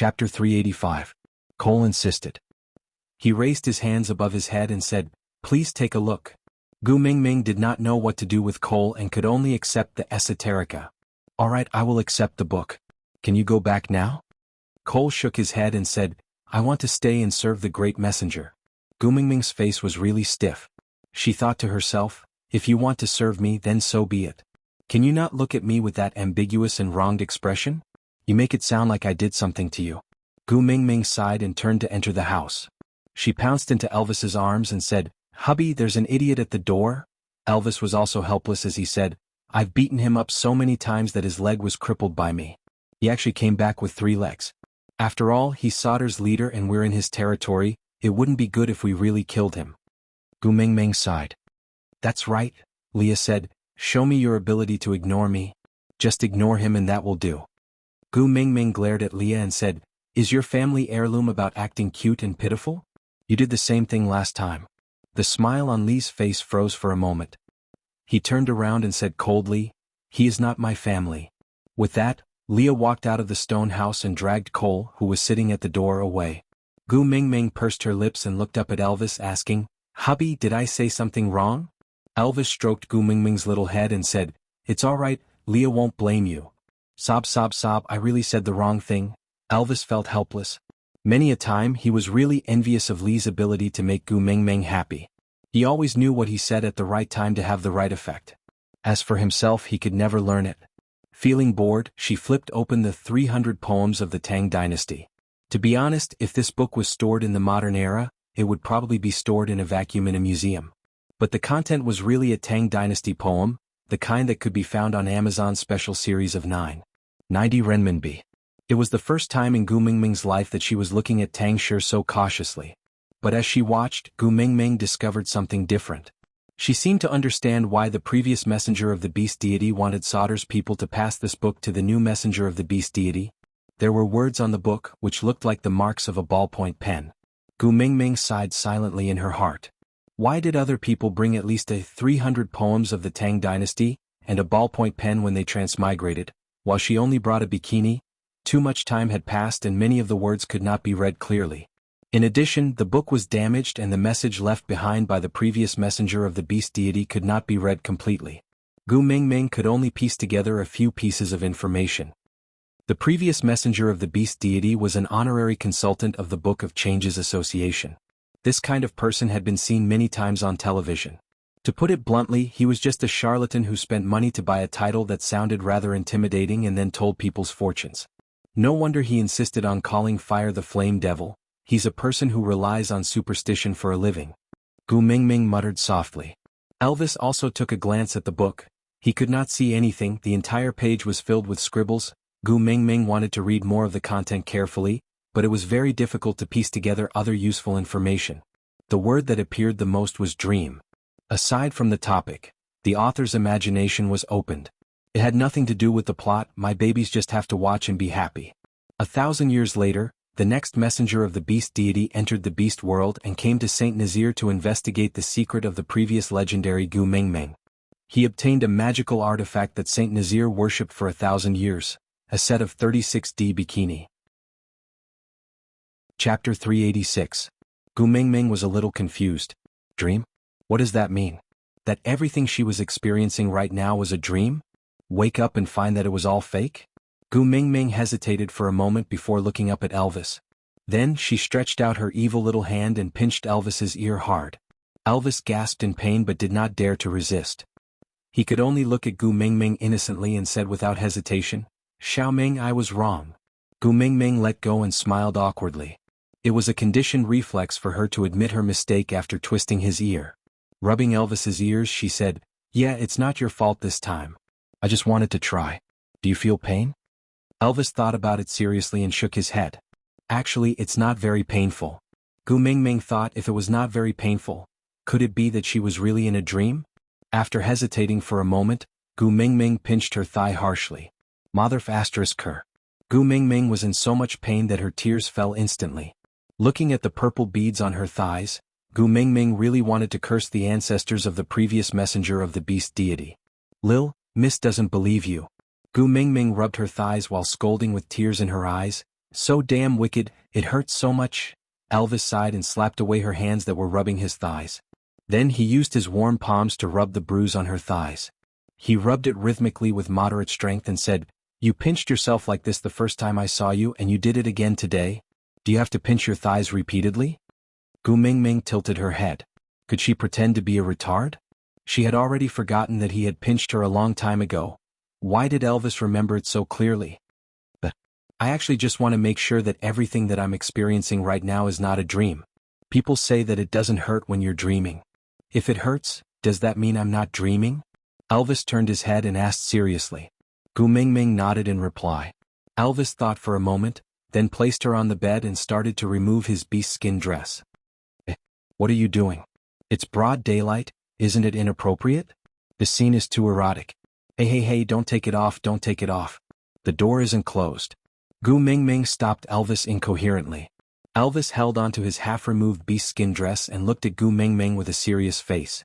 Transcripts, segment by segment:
Chapter 385. Cole insisted. He raised his hands above his head and said, "Please take a look." Gu Mingming did not know what to do with Cole and could only accept the esoterica. "All right, I will accept the book. Can you go back now?" Cole shook his head and said, "I want to stay and serve the great messenger." Gu Mingming's face was really stiff. She thought to herself, "If you want to serve me, then so be it. Can you not look at me with that ambiguous and wronged expression? You make it sound like I did something to you." Gu Mingming sighed and turned to enter the house. She pounced into Elvis's arms and said, "Hubby, there's an idiot at the door." Elvis was also helpless as he said, "I've beaten him up so many times that his leg was crippled by me. He actually came back with 3 legs. After all, he's Solder's leader and we're in his territory. It wouldn't be good if we really killed him." Gu Mingming sighed. "That's right," Leah said, "show me your ability to ignore me. Just ignore him and that will do." Gu Mingming glared at Leah and said, "Is your family heirloom about acting cute and pitiful? You did the same thing last time." The smile on Lee's face froze for a moment. He turned around and said coldly, "He is not my family." With that, Leah walked out of the stone house and dragged Cole, who was sitting at the door, away. Gu Mingming pursed her lips and looked up at Elvis asking, "Hubby, did I say something wrong?" Elvis stroked Gu Mingming's little head and said, "It's all right, Leah won't blame you." Sob sob sob, "I really said the wrong thing." Elvis felt helpless. Many a time he was really envious of Lee's ability to make Gu Mingming happy. He always knew what he said at the right time to have the right effect. As for himself, he could never learn it. Feeling bored, she flipped open the 300 poems of the Tang dynasty. To be honest, if this book was stored in the modern era, it would probably be stored in a vacuum in a museum. But the content was really a Tang dynasty poem, the kind that could be found on Amazon's special series of 990 renminbi. It was the first time in Gu Mingming's life that she was looking at Tang Shi so cautiously. But as she watched, Gu Mingming discovered something different. She seemed to understand why the previous messenger of the beast deity wanted Solder's people to pass this book to the new messenger of the beast deity. There were words on the book which looked like the marks of a ballpoint pen. Gu Mingming sighed silently in her heart. Why did other people bring at least 300 poems of the Tang dynasty and a ballpoint pen when they transmigrated, while she only brought a bikini? Too much time had passed and many of the words could not be read clearly. In addition, the book was damaged and the message left behind by the previous messenger of the beast deity could not be read completely. Gu Mingming could only piece together a few pieces of information. The previous messenger of the beast deity was an honorary consultant of the Book of Changes Association. This kind of person had been seen many times on television. To put it bluntly, he was just a charlatan who spent money to buy a title that sounded rather intimidating and then told people's fortunes. No wonder he insisted on calling fire the flame devil. He's a person who relies on superstition for a living. Gu Mingming muttered softly. Elvis also took a glance at the book. He could not see anything, the entire page was filled with scribbles. Gu Mingming wanted to read more of the content carefully, but it was very difficult to piece together other useful information. The word that appeared the most was dream. Aside from the topic, the author's imagination was opened. It had nothing to do with the plot. My babies just have to watch and be happy. 1,000 years later, the next messenger of the beast deity entered the beast world and came to Saint Nazir to investigate the secret of the previous legendary Gu Mingming. He obtained a magical artifact that Saint Nazir worshipped for 1,000 years, a set of 36D bikini. Chapter 386. Gu Mingming was a little confused. Dream? What does that mean? That everything she was experiencing right now was a dream? Wake up and find that it was all fake? Gu Mingming hesitated for a moment before looking up at Elvis. Then she stretched out her evil little hand and pinched Elvis's ear hard. Elvis gasped in pain but did not dare to resist. He could only look at Gu Mingming innocently and said without hesitation, "Xiaoming, I was wrong." Gu Mingming let go and smiled awkwardly. It was a conditioned reflex for her to admit her mistake after twisting his ear. Rubbing Elvis's ears, she said, "Yeah, it's not your fault this time. I just wanted to try. Do you feel pain?" Elvis thought about it seriously and shook his head. "Actually, it's not very painful." Gu Mingming thought, if it was not very painful, could it be that she was really in a dream? After hesitating for a moment, Gu Mingming pinched her thigh harshly. Motherf asterisk her. Gu Mingming was in so much pain that her tears fell instantly. Looking at the purple beads on her thighs, Gu Mingming really wanted to curse the ancestors of the previous messenger of the beast deity. "Lil, Miss doesn't believe you." Gu Mingming rubbed her thighs while scolding with tears in her eyes. So damn wicked, it hurts so much. Elvis sighed and slapped away her hands that were rubbing his thighs. Then he used his warm palms to rub the bruise on her thighs. He rubbed it rhythmically with moderate strength and said, "You pinched yourself like this the first time I saw you and you did it again today? Do you have to pinch your thighs repeatedly?" Gu Mingming tilted her head. Could she pretend to be a retard? She had already forgotten that he had pinched her a long time ago. Why did Elvis remember it so clearly? But I actually just want to make sure that everything that I'm experiencing right now is not a dream. People say that it doesn't hurt when you're dreaming. If it hurts, does that mean I'm not dreaming? Elvis turned his head and asked seriously. Gu Mingming nodded in reply. Elvis thought for a moment, then placed her on the bed and started to remove his beast skin dress. What are you doing? It's broad daylight, isn't it inappropriate? The scene is too erotic. Hey, don't take it off, don't take it off. The door isn't closed. Gu Mingming stopped Elvis incoherently. Elvis held onto his half-removed beast skin dress and looked at Gu Mingming with a serious face.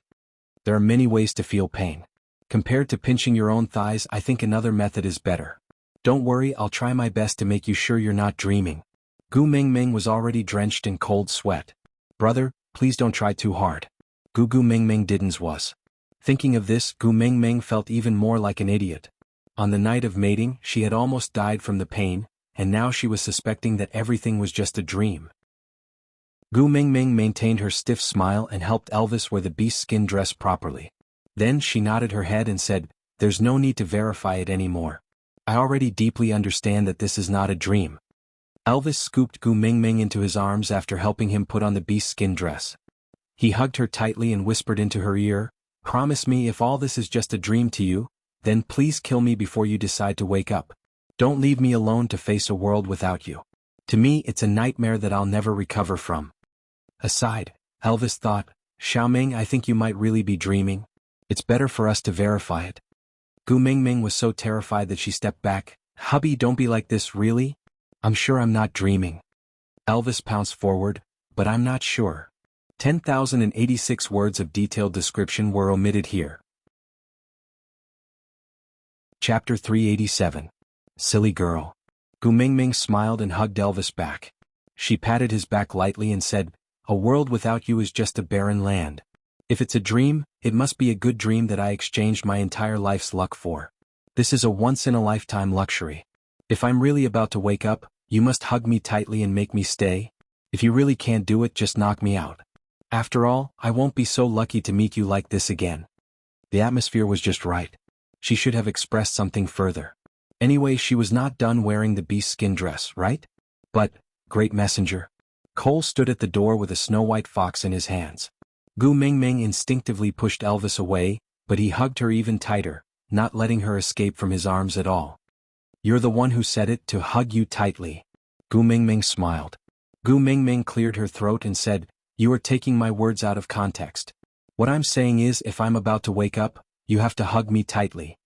There are many ways to feel pain. Compared to pinching your own thighs, I think another method is better. Don't worry, I'll try my best to make you sure you're not dreaming. Gu Mingming was already drenched in cold sweat. Brother, please don't try too hard. Gu Mingming didn't was. Thinking of this, Gu Mingming felt even more like an idiot. On the night of mating, she had almost died from the pain, and now she was suspecting that everything was just a dream. Gu Mingming maintained her stiff smile and helped Elvis wear the beast skin dress properly. Then she nodded her head and said, "There's no need to verify it anymore. I already deeply understand that this is not a dream." Elvis scooped Gu Mingming into his arms after helping him put on the beast skin dress. He hugged her tightly and whispered into her ear, "Promise me if all this is just a dream to you, then please kill me before you decide to wake up. Don't leave me alone to face a world without you. To me it's a nightmare that I'll never recover from." Aside, Elvis thought, "Xiaoming, I think you might really be dreaming. It's better for us to verify it." Gu Mingming was so terrified that she stepped back. "Hubby, don't be like this, really? I'm sure I'm not dreaming." Elvis pounced forward, "But I'm not sure." 10,086 words of detailed description were omitted here. Chapter 387. Silly Girl. Gu Mingming smiled and hugged Elvis back. She patted his back lightly and said, "A world without you is just a barren land. If it's a dream, it must be a good dream that I exchanged my entire life's luck for. This is a once-in-a-lifetime luxury. If I'm really about to wake up, you must hug me tightly and make me stay. If you really can't do it, just knock me out. After all, I won't be so lucky to meet you like this again." The atmosphere was just right. She should have expressed something further. Anyway, she was not done wearing the beast skin dress, right? But, great messenger. Cole stood at the door with a snow-white fox in his hands. Gu Mingming instinctively pushed Elvis away, but he hugged her even tighter, not letting her escape from his arms at all. "You're the one who said it, to hug you tightly." Gu Mingming smiled. Gu Mingming cleared her throat and said, "You are taking my words out of context. What I'm saying is, if I'm about to wake up, you have to hug me tightly."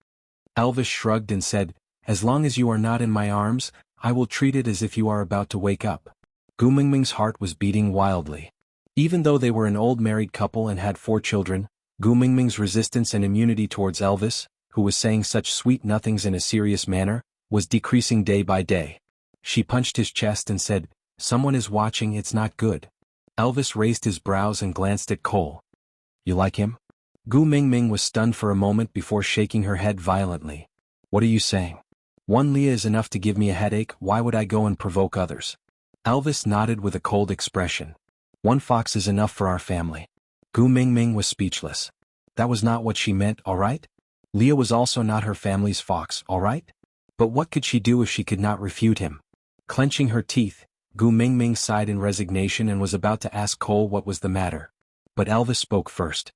Elvis shrugged and said, "As long as you are not in my arms, I will treat it as if you are about to wake up." Gu Mingming's heart was beating wildly. Even though they were an old married couple and had 4 children, Gu Mingming's resistance and immunity towards Elvis, who was saying such sweet nothings in a serious manner, was decreasing day by day. She punched his chest and said, "Someone is watching, it's not good." Elvis raised his brows and glanced at Cole. "You like him?" Gu Mingming was stunned for a moment before shaking her head violently. "What are you saying? One Leah is enough to give me a headache, why would I go and provoke others?" Elvis nodded with a cold expression. "One fox is enough for our family." Gu Mingming was speechless. That was not what she meant, all right? Leah was also not her family's fox, all right? But what could she do if she could not refute him? Clenching her teeth, Gu Mingming sighed in resignation and was about to ask Cole what was the matter. But Elvis spoke first.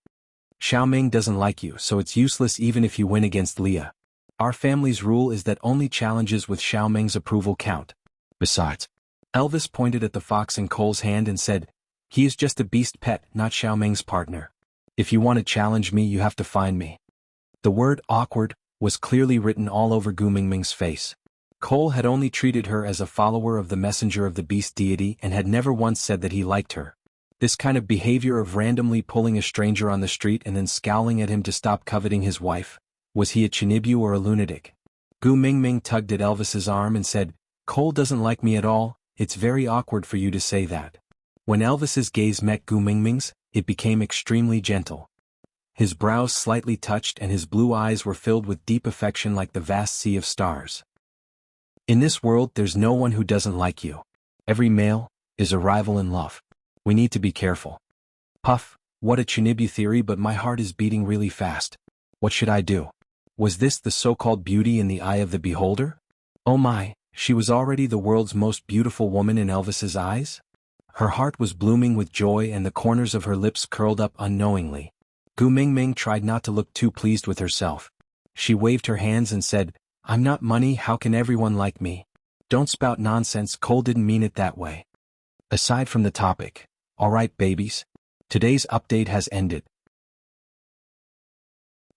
"Xiaoming doesn't like you, so it's useless even if you win against Leah. Our family's rule is that only challenges with Xiaoming's approval count. Besides," Elvis pointed at the fox in Cole's hand and said, "He is just a beast pet, not Xiaoming's partner. If you want to challenge me, you have to find me." The word awkward was clearly written all over Gu Mingming's face. Cole had only treated her as a follower of the messenger of the beast deity and had never once said that he liked her. This kind of behavior of randomly pulling a stranger on the street and then scowling at him to stop coveting his wife, was he a Chinibu or a lunatic? Gu Mingming tugged at Elvis's arm and said, Cole doesn't like me at all, it's very awkward for you to say that. When Elvis's gaze met Gu Mingming's, it became extremely gentle. His brows slightly touched and his blue eyes were filled with deep affection like the vast sea of stars. In this world there's no one who doesn't like you. Every male is a rival in love. We need to be careful. Puff, what a Chinibu theory, but my heart is beating really fast. What should I do? Was this the so-called beauty in the eye of the beholder? Oh my, she was already the world's most beautiful woman in Elvis's eyes? Her heart was blooming with joy and the corners of her lips curled up unknowingly. Gu Mingming tried not to look too pleased with herself. She waved her hands and said, I'm not money, how can everyone like me? Don't spout nonsense, Cole didn't mean it that way. Aside from the topic. Alright babies. Today's update has ended.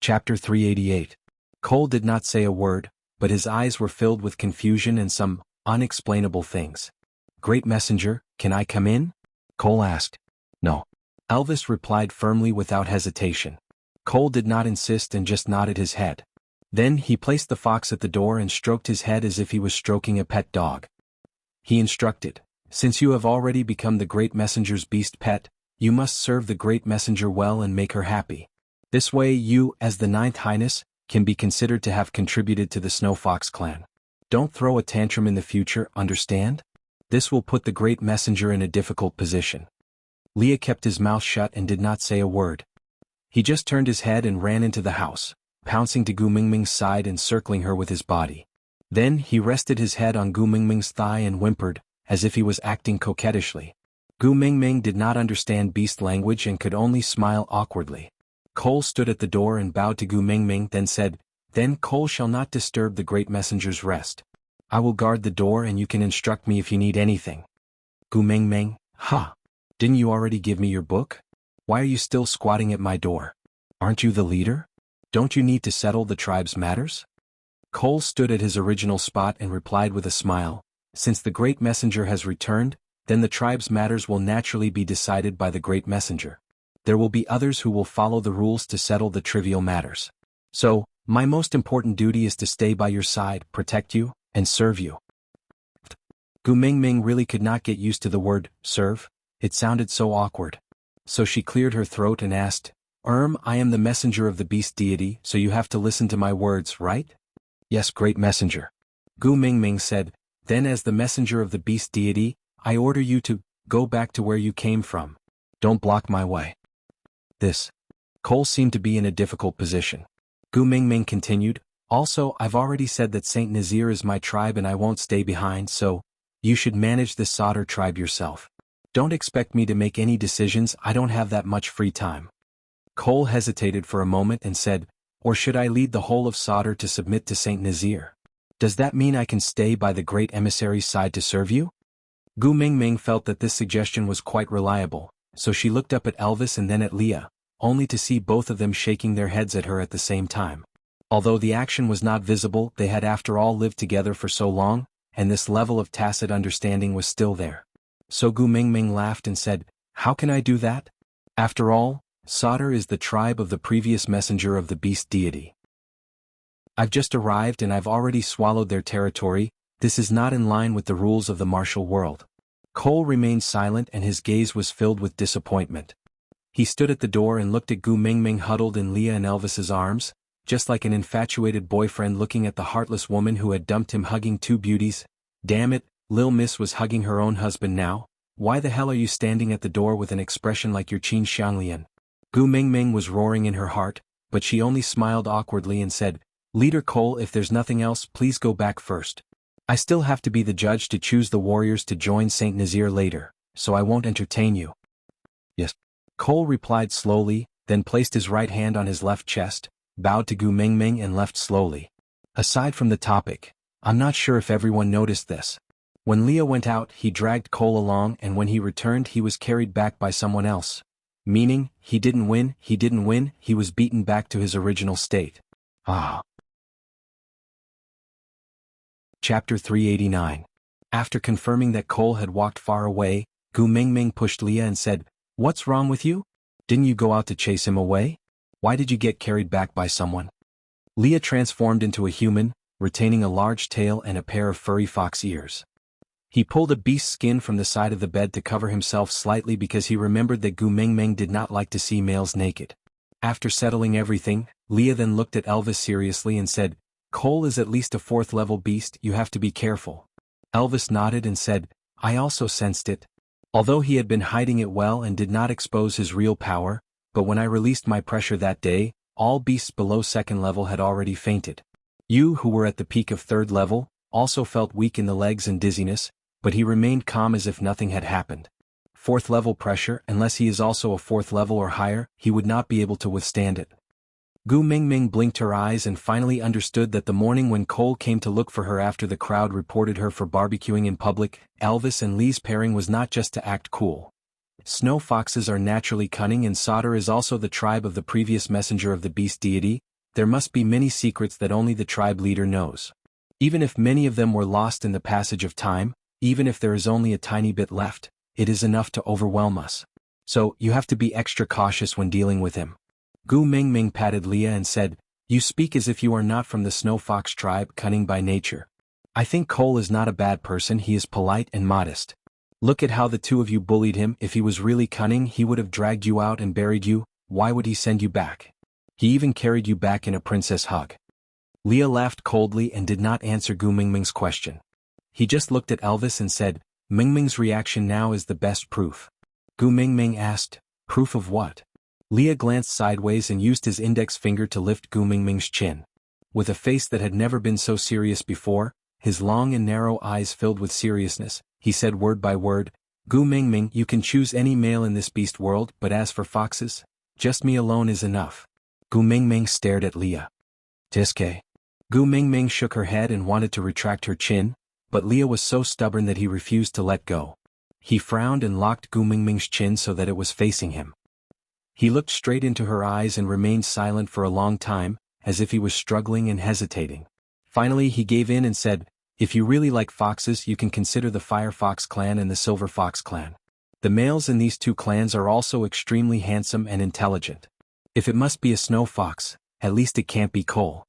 Chapter 388. Cole did not say a word, but his eyes were filled with confusion and some unexplainable things. Great messenger, can I come in? Cole asked. No. Elvis replied firmly without hesitation. Cole did not insist and just nodded his head. Then he placed the fox at the door and stroked his head as if he was stroking a pet dog. He instructed, since you have already become the great messenger's beast pet, you must serve the great messenger well and make her happy. This way you, as the Ninth Highness, can be considered to have contributed to the Snow Fox clan. Don't throw a tantrum in the future, understand? This will put the great messenger in a difficult position. Leah kept his mouth shut and did not say a word. He just turned his head and ran into the house, pouncing to Gu Mingming's side and circling her with his body. Then he rested his head on Gu Mingming's thigh and whimpered, as if he was acting coquettishly. Gu Mingming did not understand beast language and could only smile awkwardly. Cole stood at the door and bowed to Gu Mingming, then said, Then Cole shall not disturb the great messenger's rest. I will guard the door and you can instruct me if you need anything. Gu Mingming, ha! Didn't you already give me your book? Why are you still squatting at my door? Aren't you the leader? Don't you need to settle the tribe's matters? Cole stood at his original spot and replied with a smile, Since the great messenger has returned, then the tribe's matters will naturally be decided by the great messenger. There will be others who will follow the rules to settle the trivial matters. So, my most important duty is to stay by your side, protect you, and serve you. Gu Mingming really could not get used to the word, serve. It sounded so awkward. So she cleared her throat and asked, I am the messenger of the beast deity, so you have to listen to my words, right? Yes, great messenger. Gu Mingming said, Then as the messenger of the beast deity, I order you to go back to where you came from. Don't block my way. Cole seemed to be in a difficult position. Gu Mingming continued, Also, I've already said that Saint Nazir is my tribe and I won't stay behind, so you should manage the Sauter tribe yourself. Don't expect me to make any decisions, I don't have that much free time. Cole hesitated for a moment and said, Or should I lead the whole of Sauter to submit to Saint Nazir? Does that mean I can stay by the great emissary's side to serve you? Gu Mingming felt that this suggestion was quite reliable, so she looked up at Elvis and then at Leah, only to see both of them shaking their heads at her at the same time. Although the action was not visible, they had after all lived together for so long, and this level of tacit understanding was still there. So Gu Mingming laughed and said, How can I do that? After all, Sauter is the tribe of the previous messenger of the beast deity. I've just arrived and I've already swallowed their territory, this is not in line with the rules of the martial world. Cole remained silent and his gaze was filled with disappointment. He stood at the door and looked at Gu Mingming huddled in Leah and Elvis's arms, just like an infatuated boyfriend looking at the heartless woman who had dumped him hugging two beauties. Damn it, Lil Miss was hugging her own husband now. Why the hell are you standing at the door with an expression like your Qin Xianglian? Gu Mingming was roaring in her heart, but she only smiled awkwardly and said, Leader Cole, if there's nothing else, please go back first. I still have to be the judge to choose the warriors to join Saint Nazir later, so I won't entertain you. Yes. Cole replied slowly, then placed his right hand on his left chest, bowed to Gu Mingming and left slowly. Aside from the topic, I'm not sure if everyone noticed this. When Leah went out, he dragged Cole along and when he returned he was carried back by someone else. Meaning, he didn't win, he was beaten back to his original state. Ah. Chapter 389. After confirming that Cole had walked far away, Gu Mingming pushed Leah and said, What's wrong with you? Didn't you go out to chase him away? Why did you get carried back by someone? Leah transformed into a human, retaining a large tail and a pair of furry fox ears. He pulled a beast's skin from the side of the bed to cover himself slightly because he remembered that Gu Mingming did not like to see males naked. After settling everything, Leah then looked at Elvis seriously and said, "Cole is at least a 4th-level beast, you have to be careful." Elvis nodded and said, "I also sensed it." Although he had been hiding it well and did not expose his real power, but when I released my pressure that day, all beasts below 2nd level had already fainted. You, who were at the peak of 3rd level, also felt weak in the legs and dizziness, but he remained calm as if nothing had happened. 4th level pressure, unless he is also a 4th level or higher, he would not be able to withstand it. Gu Mingming blinked her eyes and finally understood that the morning when Cole came to look for her after the crowd reported her for barbecuing in public, Elvis and Lee's pairing was not just to act cool. Snow foxes are naturally cunning, and Sauter is also the tribe of the previous messenger of the beast deity. There must be many secrets that only the tribe leader knows. Even if many of them were lost in the passage of time, even if there is only a tiny bit left, it is enough to overwhelm us. So, you have to be extra cautious when dealing with him. Gu Mingming patted Leah and said, "You speak as if you are not from the Snow Fox tribe, cunning by nature. I think Cole is not a bad person, he is polite and modest. Look at how the two of you bullied him. If he was really cunning, he would have dragged you out and buried you. Why would he send you back? He even carried you back in a princess hug." Leah laughed coldly and did not answer Gu Mingming's question. He just looked at Elvis and said, "Mingming's reaction now is the best proof." Gu Mingming asked, "Proof of what?" Leah glanced sideways and used his index finger to lift Gu Mingming's chin. With a face that had never been so serious before, his long and narrow eyes filled with seriousness, he said word by word, "Gu Mingming, you can choose any male in this beast world, but as for foxes, just me alone is enough." Gu Mingming stared at Leah. "Tiske." Gu Mingming shook her head and wanted to retract her chin, but Leah was so stubborn that he refused to let go. He frowned and locked Gu Mingming's chin so that it was facing him. He looked straight into her eyes and remained silent for a long time, as if he was struggling and hesitating. Finally he gave in and said, "If you really like foxes, you can consider the Fire Fox clan and the Silver Fox clan. The males in these two clans are also extremely handsome and intelligent. If it must be a snow fox, at least it can't be Cole."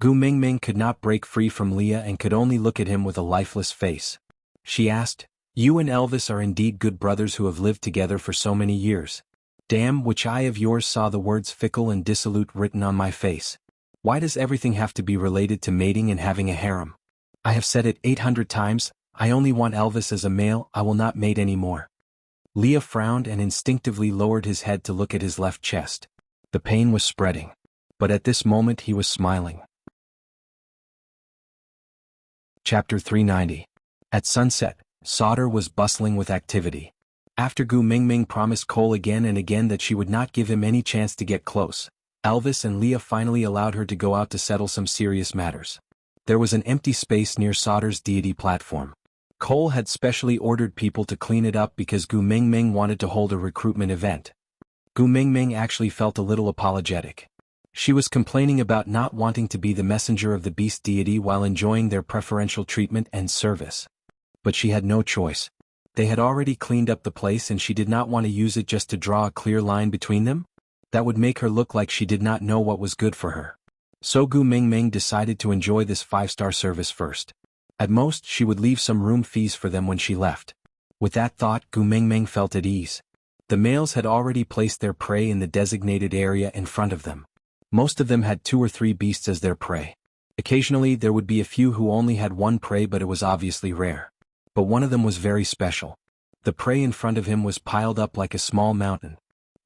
Gu Mingming could not break free from Leah and could only look at him with a lifeless face. She asked, "You and Elvis are indeed good brothers who have lived together for so many years. Damn, which eye of yours saw the words fickle and dissolute written on my face? Why does everything have to be related to mating and having a harem? I have said it 800 times, I only want Elvis as a male, I will not mate anymore." Leah frowned and instinctively lowered his head to look at his left chest. The pain was spreading. But at this moment he was smiling. Chapter 390. At sunset, Sauter was bustling with activity. After Gu Mingming promised Cole again and again that she would not give him any chance to get close, Elvis and Leah finally allowed her to go out to settle some serious matters. There was an empty space near Sauter's deity platform. Cole had specially ordered people to clean it up because Gu Mingming wanted to hold a recruitment event. Gu Mingming actually felt a little apologetic. She was complaining about not wanting to be the messenger of the beast deity while enjoying their preferential treatment and service. But she had no choice. They had already cleaned up the place and she did not want to use it just to draw a clear line between them. That would make her look like she did not know what was good for her. So Gu Mingming decided to enjoy this 5-star service first. At most, she would leave some room fees for them when she left. With that thought, Gu Mingming felt at ease. The males had already placed their prey in the designated area in front of them. Most of them had 2 or 3 beasts as their prey. Occasionally there would be a few who only had one prey, but it was obviously rare. But one of them was very special. The prey in front of him was piled up like a small mountain.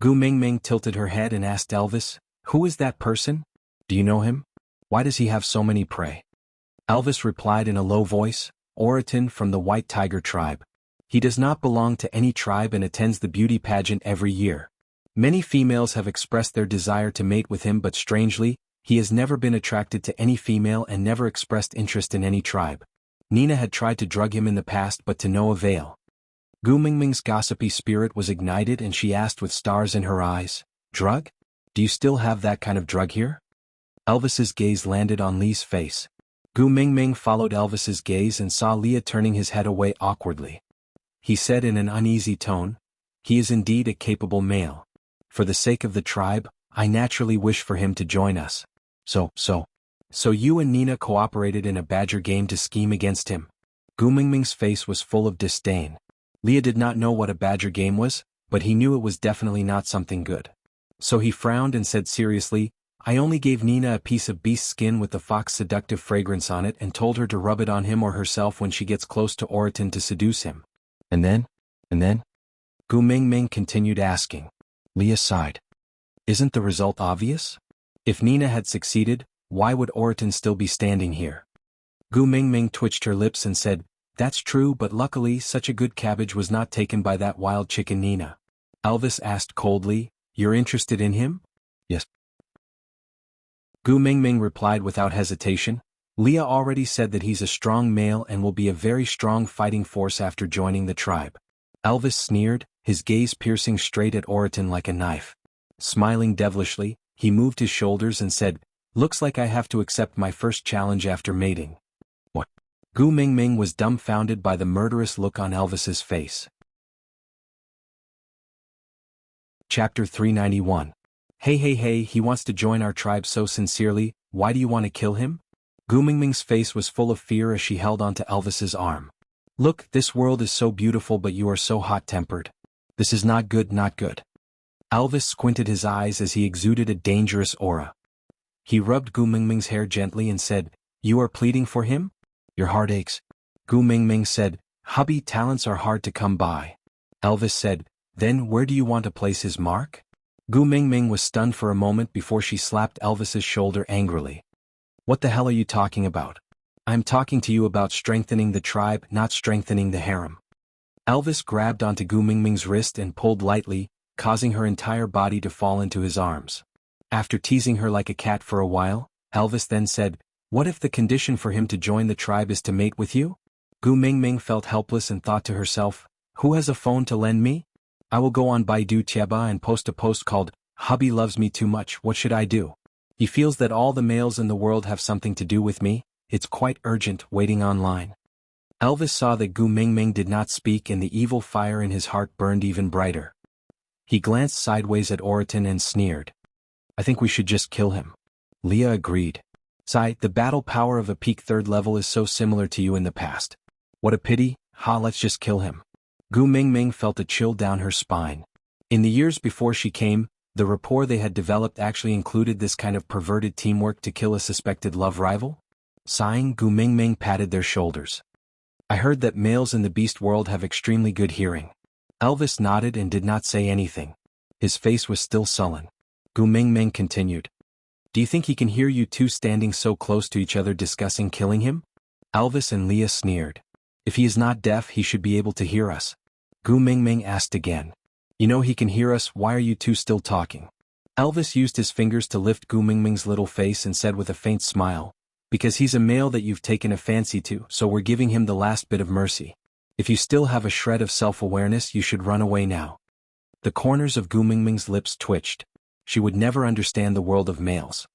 Gu Mingming tilted her head and asked Elvis, "Who is that person? Do you know him? Why does he have so many prey?" Elvis replied in a low voice, "Oratin from the White Tiger tribe. He does not belong to any tribe and attends the beauty pageant every year. Many females have expressed their desire to mate with him, but strangely, he has never been attracted to any female and never expressed interest in any tribe. Nina had tried to drug him in the past but to no avail." Gu Mingming's gossipy spirit was ignited and she asked with stars in her eyes, "Drug? Do you still have that kind of drug here?" Elvis's gaze landed on Lee's face. Gu Mingming followed Elvis's gaze and saw Leah turning his head away awkwardly. He said in an uneasy tone, "He is indeed a capable male. For the sake of the tribe, I naturally wish for him to join us. So. So you and Nina cooperated in a badger game to scheme against him? Gu Mingming's face was full of disdain. Leah did not know what a badger game was, but he knew it was definitely not something good. So he frowned and said seriously, I only gave Nina a piece of beast skin with the fox seductive fragrance on it and told her to rub it on him or herself when she gets close to Oriton to seduce him. And then? Gu Mingming continued asking. Leah sighed. Isn't the result obvious? If Nina had succeeded, why would Oriton still be standing here? Gu Mingming twitched her lips and said, That's true, but luckily such a good cabbage was not taken by that wild chicken Nina. Elvis asked coldly, You're interested in him? Yes. Gu Mingming replied without hesitation, Leah already said that he's a strong male and will be a very strong fighting force after joining the tribe. Elvis sneered, his gaze piercing straight at Oriton like a knife. Smiling devilishly, he moved his shoulders and said, Looks like I have to accept my first challenge after mating. What? Gu Mingming was dumbfounded by the murderous look on Elvis's face. Chapter 391. Hey, he wants to join our tribe so sincerely, why do you want to kill him? Gu Mingming's face was full of fear as she held onto Elvis's arm. Look, this world is so beautiful but you are so hot-tempered. This is not good. Elvis squinted his eyes as he exuded a dangerous aura. He rubbed Gu Mingming's hair gently and said, You are pleading for him? Your heart aches. Gu Mingming said, Hubby, talents are hard to come by. Elvis said, Then where do you want to place his mark? Gu Mingming was stunned for a moment before she slapped Elvis's shoulder angrily. What the hell are you talking about? I'm talking to you about strengthening the tribe, not strengthening the harem. Elvis grabbed onto Gu Mingming's wrist and pulled lightly, causing her entire body to fall into his arms. After teasing her like a cat for a while, Elvis then said, What if the condition for him to join the tribe is to mate with you? Gu Mingming felt helpless and thought to herself, Who has a phone to lend me? I will go on Baidu Tieba and post a post called, Hubby loves me too much, what should I do? He feels that all the males in the world have something to do with me, it's quite urgent, waiting online. Elvis saw that Gu Mingming did not speak and the evil fire in his heart burned even brighter. He glanced sideways at Oriton and sneered. I think we should just kill him. Leah agreed. Sigh, the battle power of a peak 3rd level is so similar to you in the past. What a pity, let's just kill him. Gu Mingming felt a chill down her spine. In the years before she came, the rapport they had developed actually included this kind of perverted teamwork to kill a suspected love rival? Sighing, Gu Mingming patted their shoulders. I heard that males in the beast world have extremely good hearing. Elvis nodded and did not say anything. His face was still sullen. Gu Mingming continued. Do you think he can hear you two standing so close to each other discussing killing him? Elvis and Leah sneered. If he is not deaf, he should be able to hear us. Gu Mingming asked again. You know he can hear us, why are you two still talking? Elvis used his fingers to lift Gu Mingming's little face and said with a faint smile, Because he's a male that you've taken a fancy to, so we're giving him the last bit of mercy. If you still have a shred of self-awareness, you should run away now. The corners of Gu Mingming's lips twitched. She would never understand the world of males.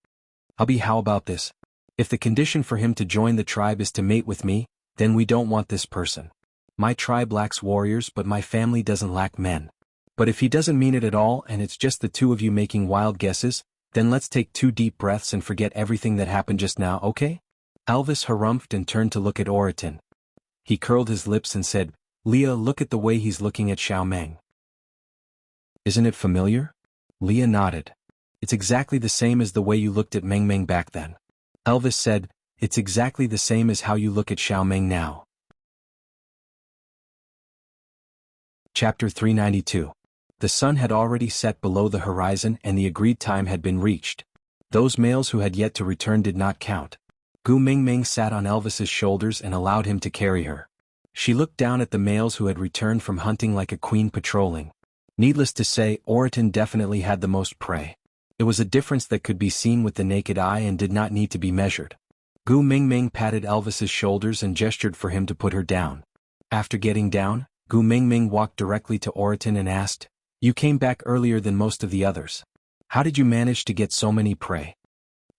Hubby, how about this? If the condition for him to join the tribe is to mate with me, then we don't want this person. My tribe lacks warriors but my family doesn't lack men. But if he doesn't mean it at all and it's just the two of you making wild guesses, then let's take 2 deep breaths and forget everything that happened just now, okay? Elvis harumphed and turned to look at Oriton. He curled his lips and said, Leah, look at the way he's looking at Xiao Meng. Isn't it familiar? Leah nodded. It's exactly the same as the way you looked at Meng Meng back then. Elvis said, It's exactly the same as how you look at Xiao Meng now. Chapter 392. The sun had already set below the horizon and the agreed time had been reached. Those males who had yet to return did not count. Gu Mingming sat on Elvis's shoulders and allowed him to carry her. She looked down at the males who had returned from hunting like a queen patrolling. Needless to say, Oriton definitely had the most prey. It was a difference that could be seen with the naked eye and did not need to be measured. Gu Mingming patted Elvis's shoulders and gestured for him to put her down. After getting down, Gu Mingming walked directly to Oriton and asked, You came back earlier than most of the others. How did you manage to get so many prey?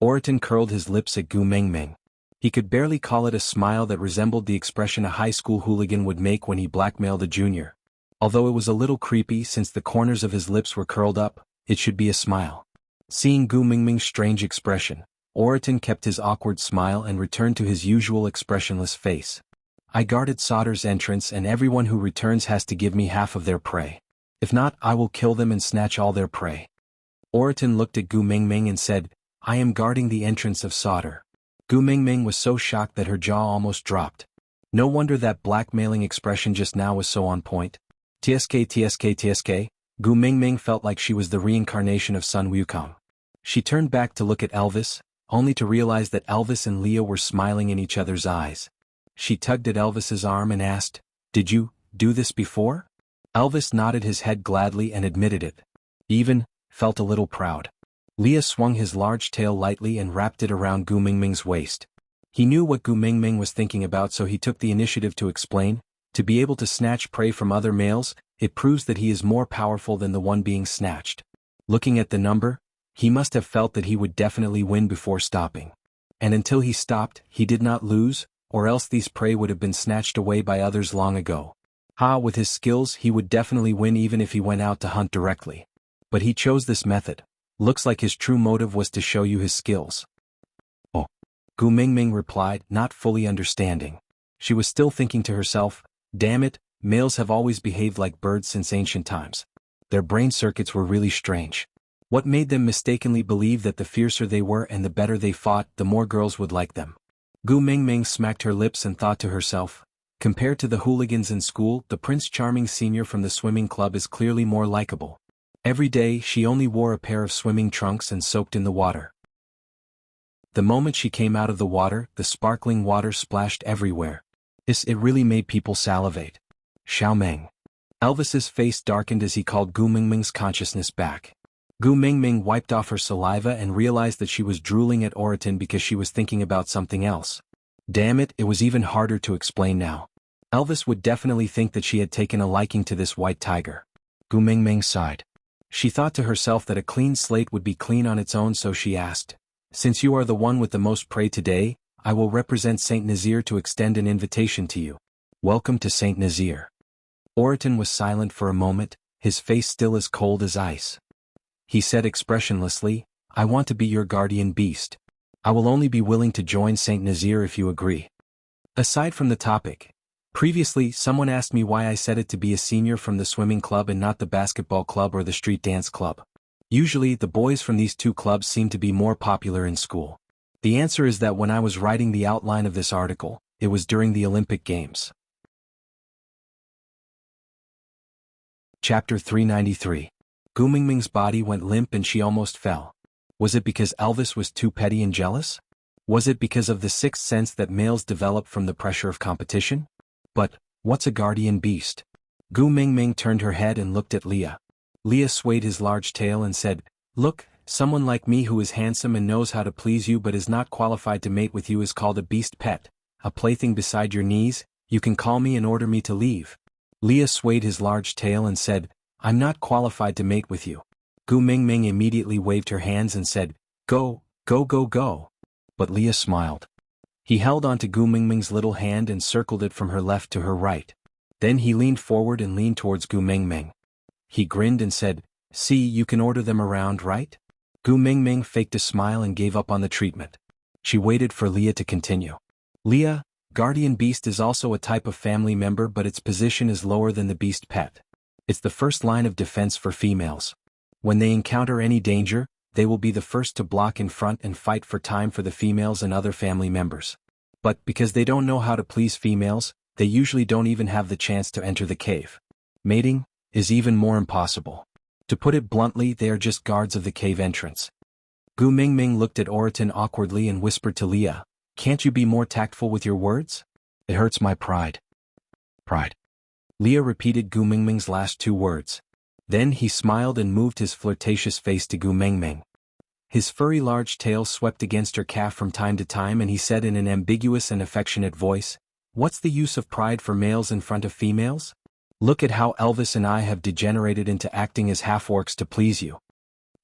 Oriton curled his lips at Gu Mingming. He could barely call it a smile that resembled the expression a high school hooligan would make when he blackmailed a junior. Although it was a little creepy since the corners of his lips were curled up, it should be a smile. Seeing Gu Mingming's strange expression, Oriton kept his awkward smile and returned to his usual expressionless face. I guarded Sauter's entrance and everyone who returns has to give me half of their prey. If not, I will kill them and snatch all their prey. Oriton looked at Gu Mingming and said, I am guarding the entrance of Sauter. Gu Mingming was so shocked that her jaw almost dropped. No wonder that blackmailing expression just now was so on point. TSK. Gu Mingming felt like she was the reincarnation of Sun Wukong. She turned back to look at Elvis, only to realize that Elvis and Leah were smiling in each other's eyes. She tugged at Elvis's arm and asked, Did you do this before? Elvis nodded his head gladly and admitted it. He even felt a little proud. Leah swung his large tail lightly and wrapped it around Gu Mingming's waist. He knew what Gu Mingming was thinking about, so he took the initiative to explain, to be able to snatch prey from other males, it proves that he is more powerful than the one being snatched. Looking at the number, he must have felt that he would definitely win before stopping. And until he stopped, he did not lose, or else these prey would have been snatched away by others long ago. With his skills he would definitely win even if he went out to hunt directly. But he chose this method. Looks like his true motive was to show you his skills. Oh. Gu Mingming replied, not fully understanding. She was still thinking to herself, damn it, males have always behaved like birds since ancient times. Their brain circuits were really strange. What made them mistakenly believe that the fiercer they were and the better they fought, the more girls would like them? Gu Mingming smacked her lips and thought to herself, compared to the hooligans in school, the Prince Charming Senior from the swimming club is clearly more likable. Every day she only wore a pair of swimming trunks and soaked in the water. The moment she came out of the water, the sparkling water splashed everywhere. It really made people salivate. Xiao Meng. Elvis's face darkened as he called Gu Mingming's consciousness back. Gu Mingming wiped off her saliva and realized that she was drooling at Oriton because she was thinking about something else. Damn it, it was even harder to explain now. Elvis would definitely think that she had taken a liking to this white tiger. Gu Mingming sighed. She thought to herself that a clean slate would be clean on its own, so she asked, Since you are the one with the most prey today, I will represent Saint Nazir to extend an invitation to you. Welcome to Saint Nazir. Oriton was silent for a moment, his face still as cold as ice. He said expressionlessly, I want to be your guardian beast. I will only be willing to join Saint Nazir if you agree. Aside from the topic, previously someone asked me why I said it to be a senior from the swimming club and not the basketball club or the street dance club. Usually the boys from these two clubs seem to be more popular in school. The answer is that when I was writing the outline of this article, it was during the Olympic Games. Chapter 393. Gu Mingming's body went limp and she almost fell. Was it because Elvis was too petty and jealous? Was it because of the sixth sense that males develop from the pressure of competition? But, what's a guardian beast? Gu Mingming turned her head and looked at Leah. Leah swayed his large tail and said, Look, someone like me who is handsome and knows how to please you but is not qualified to mate with you is called a beast pet, a plaything beside your knees. You can call me and order me to leave. Leah swayed his large tail and said, I'm not qualified to mate with you. Gu Mingming immediately waved her hands and said, Go, go, go, go. But Leah smiled. He held onto Gu Mingming's little hand and circled it from her left to her right. Then he leaned forward and leaned towards Gu Mingming. He grinned and said, See, you can order them around, right? Gu Mingming faked a smile and gave up on the treatment. She waited for Leah to continue. Leah, guardian beast is also a type of family member, but its position is lower than the beast pet. It's the first line of defense for females. When they encounter any danger, they will be the first to block in front and fight for time for the females and other family members. But because they don't know how to please females, they usually don't even have the chance to enter the cave. Mating is even more impossible. To put it bluntly, they are just guards of the cave entrance. Gu Mingming looked at Oriton awkwardly and whispered to Leah, Can't you be more tactful with your words? It hurts my pride. Pride. Leah repeated Gu Mingming's last two words. Then he smiled and moved his flirtatious face to Gu Mingming. His furry large tail swept against her calf from time to time and he said in an ambiguous and affectionate voice, What's the use of pride for males in front of females? Look at how Elvis and I have degenerated into acting as half-orcs to please you.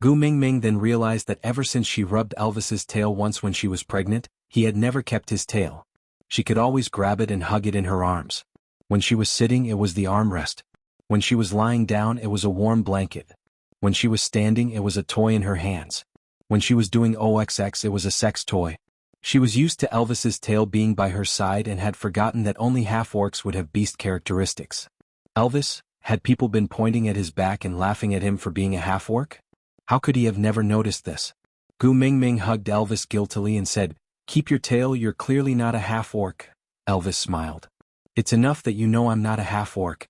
Gu Mingming then realized that ever since she rubbed Elvis's tail once when she was pregnant, he had never kept his tail. She could always grab it and hug it in her arms. When she was sitting, it was the armrest. When she was lying down, it was a warm blanket. When she was standing, it was a toy in her hands. When she was doing OXX it was a sex toy. She was used to Elvis's tail being by her side and had forgotten that only half-orcs would have beast characteristics. Elvis, had people been pointing at his back and laughing at him for being a half-orc? How could he have never noticed this? Gu Mingming hugged Elvis guiltily and said, "Keep your tail, you're clearly not a half-orc." Elvis smiled. "It's enough that you know I'm not a half-orc."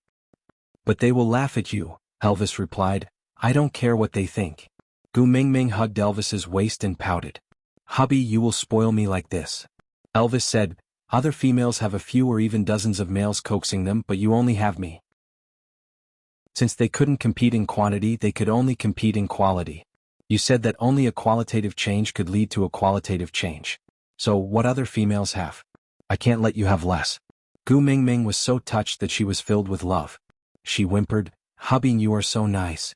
"But they will laugh at you," Elvis replied. "I don't care what they think." Gu Mingming hugged Elvis's waist and pouted. "Hubby, you will spoil me like this." Elvis said, "Other females have a few or even dozens of males coaxing them, but you only have me." Since they couldn't compete in quantity, they could only compete in quality. You said that only a qualitative change could lead to a qualitative change. So what other females have? I can't let you have less. Gu Mingming was so touched that she was filled with love. She whimpered, "Hubby, you are so nice."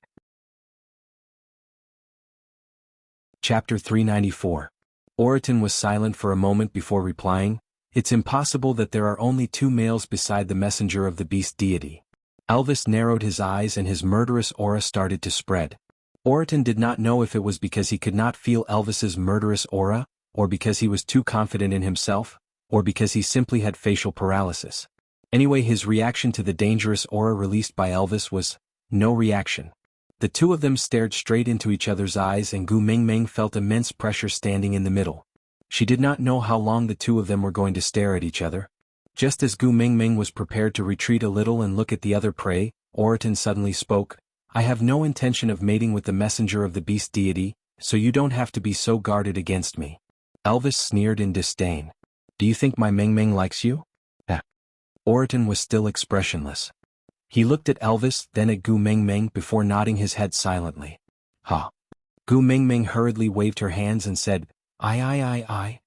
Chapter 394. Oriton was silent for a moment before replying, "It's impossible that there are only two males beside the messenger of the beast deity." Elvis narrowed his eyes and his murderous aura started to spread. Oriton did not know if it was because he could not feel Elvis's murderous aura, or because he was too confident in himself, or because he simply had facial paralysis. Anyway, his reaction to the dangerous aura released by Elvis was no reaction. The two of them stared straight into each other's eyes and Gu Mingming felt immense pressure standing in the middle. She did not know how long the two of them were going to stare at each other. Just as Gu Mingming was prepared to retreat a little and look at the other prey, Oriton suddenly spoke, "I have no intention of mating with the messenger of the beast deity, so you don't have to be so guarded against me." Elvis sneered in disdain. "Do you think my Mingming likes you?" Oriton was still expressionless. He looked at Elvis, then at Gu Mingming before nodding his head silently. "Ha." Gu Mingming hurriedly waved her hands and said, I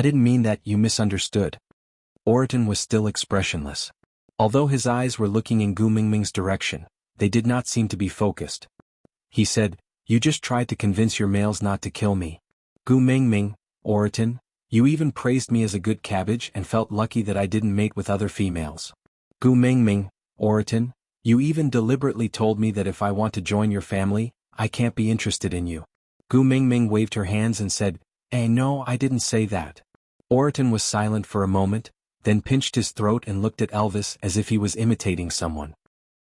didn't mean that, you misunderstood." Oriton was still expressionless. Although his eyes were looking in Gu Mingming's direction, they did not seem to be focused. He said, "You just tried to convince your males not to kill me." Gu Mingming, Oriton, you even praised me as a good cabbage and felt lucky that I didn't mate with other females. Gu Mingming, Oriton, you even deliberately told me that if I want to join your family, I can't be interested in you. Gu Mingming waved her hands and said, No, I didn't say that." Oriton was silent for a moment, then pinched his throat and looked at Elvis as if he was imitating someone.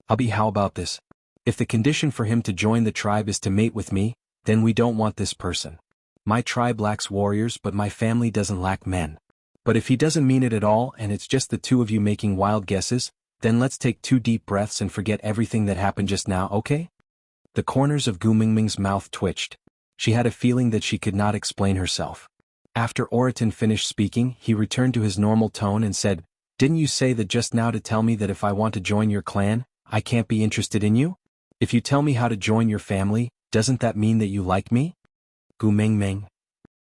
"Hubby, how about this? If the condition for him to join the tribe is to mate with me, then we don't want this person. My tribe lacks warriors but my family doesn't lack men. But if he doesn't mean it at all and it's just the two of you making wild guesses, then let's take 2 deep breaths and forget everything that happened just now, okay?" The corners of Gu Mingming's mouth twitched. She had a feeling that she could not explain herself. After Oriton finished speaking, he returned to his normal tone and said, "Didn't you say that just now to tell me that if I want to join your clan, I can't be interested in you? If you tell me how to join your family, doesn't that mean that you like me?" Gu Mingming.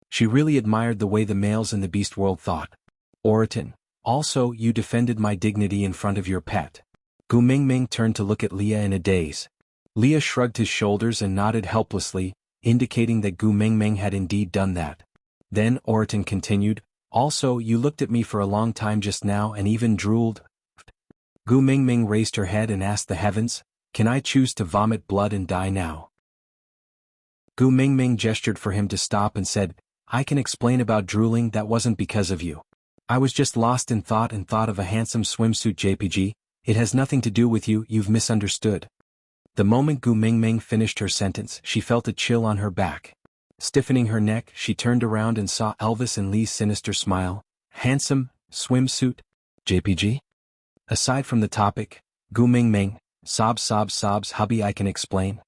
She really admired the way the males in the beast world thought. Oriton, also you defended my dignity in front of your pet. Gu Mingming turned to look at Leah in a daze. Leah shrugged his shoulders and nodded helplessly, indicating that Gu Mingming had indeed done that. Then Oriton continued, "Also you looked at me for a long time just now and even drooled." Gu Mingming raised her head and asked the heavens, "Can I choose to vomit blood and die now?" Gu Mingming gestured for him to stop and said, "I can explain about drooling, that wasn't because of you. I was just lost in thought and thought of a handsome swimsuit JPG, it has nothing to do with you, you've misunderstood." The moment Gu Mingming finished her sentence, she felt a chill on her back. Stiffening her neck, she turned around and saw Elvis and Lee's sinister smile. "Handsome, swimsuit, JPG?" Aside from the topic, Gu Mingming, sobs, hubby, I can explain.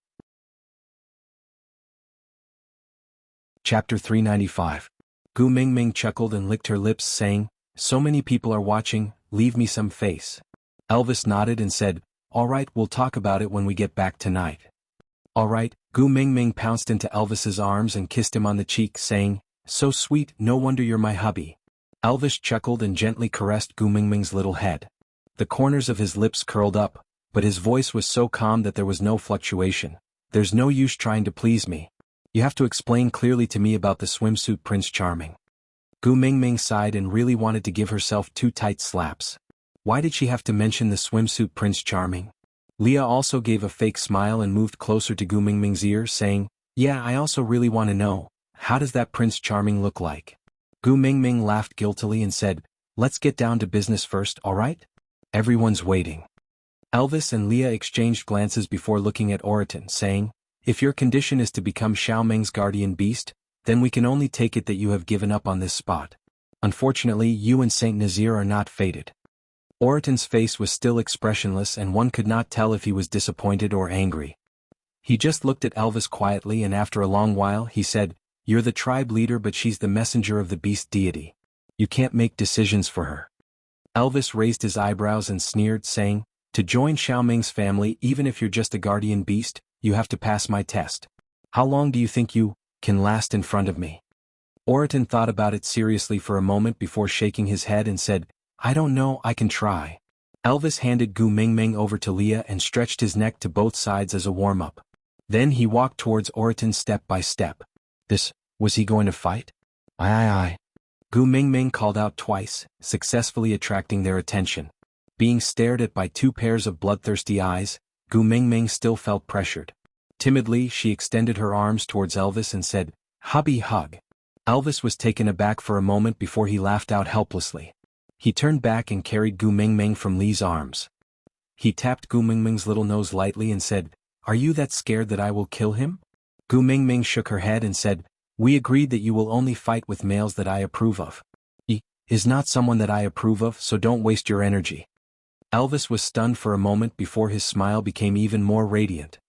Chapter 395. Gu Mingming chuckled and licked her lips saying, "So many people are watching, leave me some face." Elvis nodded and said, "All right, we'll talk about it when we get back tonight." "All right." Gu Mingming pounced into Elvis's arms and kissed him on the cheek saying, "So sweet, no wonder you're my hubby." Elvis chuckled and gently caressed Gu Mingming's little head. The corners of his lips curled up, but his voice was so calm that there was no fluctuation. "There's no use trying to please me. You have to explain clearly to me about the swimsuit Prince Charming." Gu Mingming sighed and really wanted to give herself 2 tight slaps. Why did she have to mention the swimsuit Prince Charming? Leah also gave a fake smile and moved closer to Gu Mingming's ear saying, "Yeah, I also really want to know, how does that Prince Charming look like? Gu Mingming laughed guiltily and said, let's get down to business first, alright? Everyone's waiting. Elvis and Leah exchanged glances before looking at Oriton, saying, if your condition is to become Xiaoming's guardian beast, then we can only take it that you have given up on this spot. Unfortunately, you and Saint Nazir are not fated. Oriton's face was still expressionless and one could not tell if he was disappointed or angry. He just looked at Elvis quietly and after a long while he said, you're the tribe leader but she's the messenger of the beast deity. You can't make decisions for her. Elvis raised his eyebrows and sneered, saying, to join Xiaoming's family even if you're just a guardian beast, you have to pass my test. How long do you think you can last in front of me? Oriton thought about it seriously for a moment before shaking his head and said, I don't know, I can try. Elvis handed Gu Mingming over to Leah and stretched his neck to both sides as a warm-up. Then he walked towards Oriton step by step. Was he going to fight? Aye. Gu Mingming called out twice, successfully attracting their attention. Being stared at by two pairs of bloodthirsty eyes, Gu Mingming still felt pressured. Timidly, she extended her arms towards Elvis and said, hubby hug. Elvis was taken aback for a moment before he laughed out helplessly. He turned back and carried Gu Mingming from Li's arms. He tapped Gu Mingming's little nose lightly and said, are you that scared that I will kill him? Gu Mingming shook her head and said, we agreed that you will only fight with males that I approve of. He is not someone that I approve of, so don't waste your energy. Elvis was stunned for a moment before his smile became even more radiant.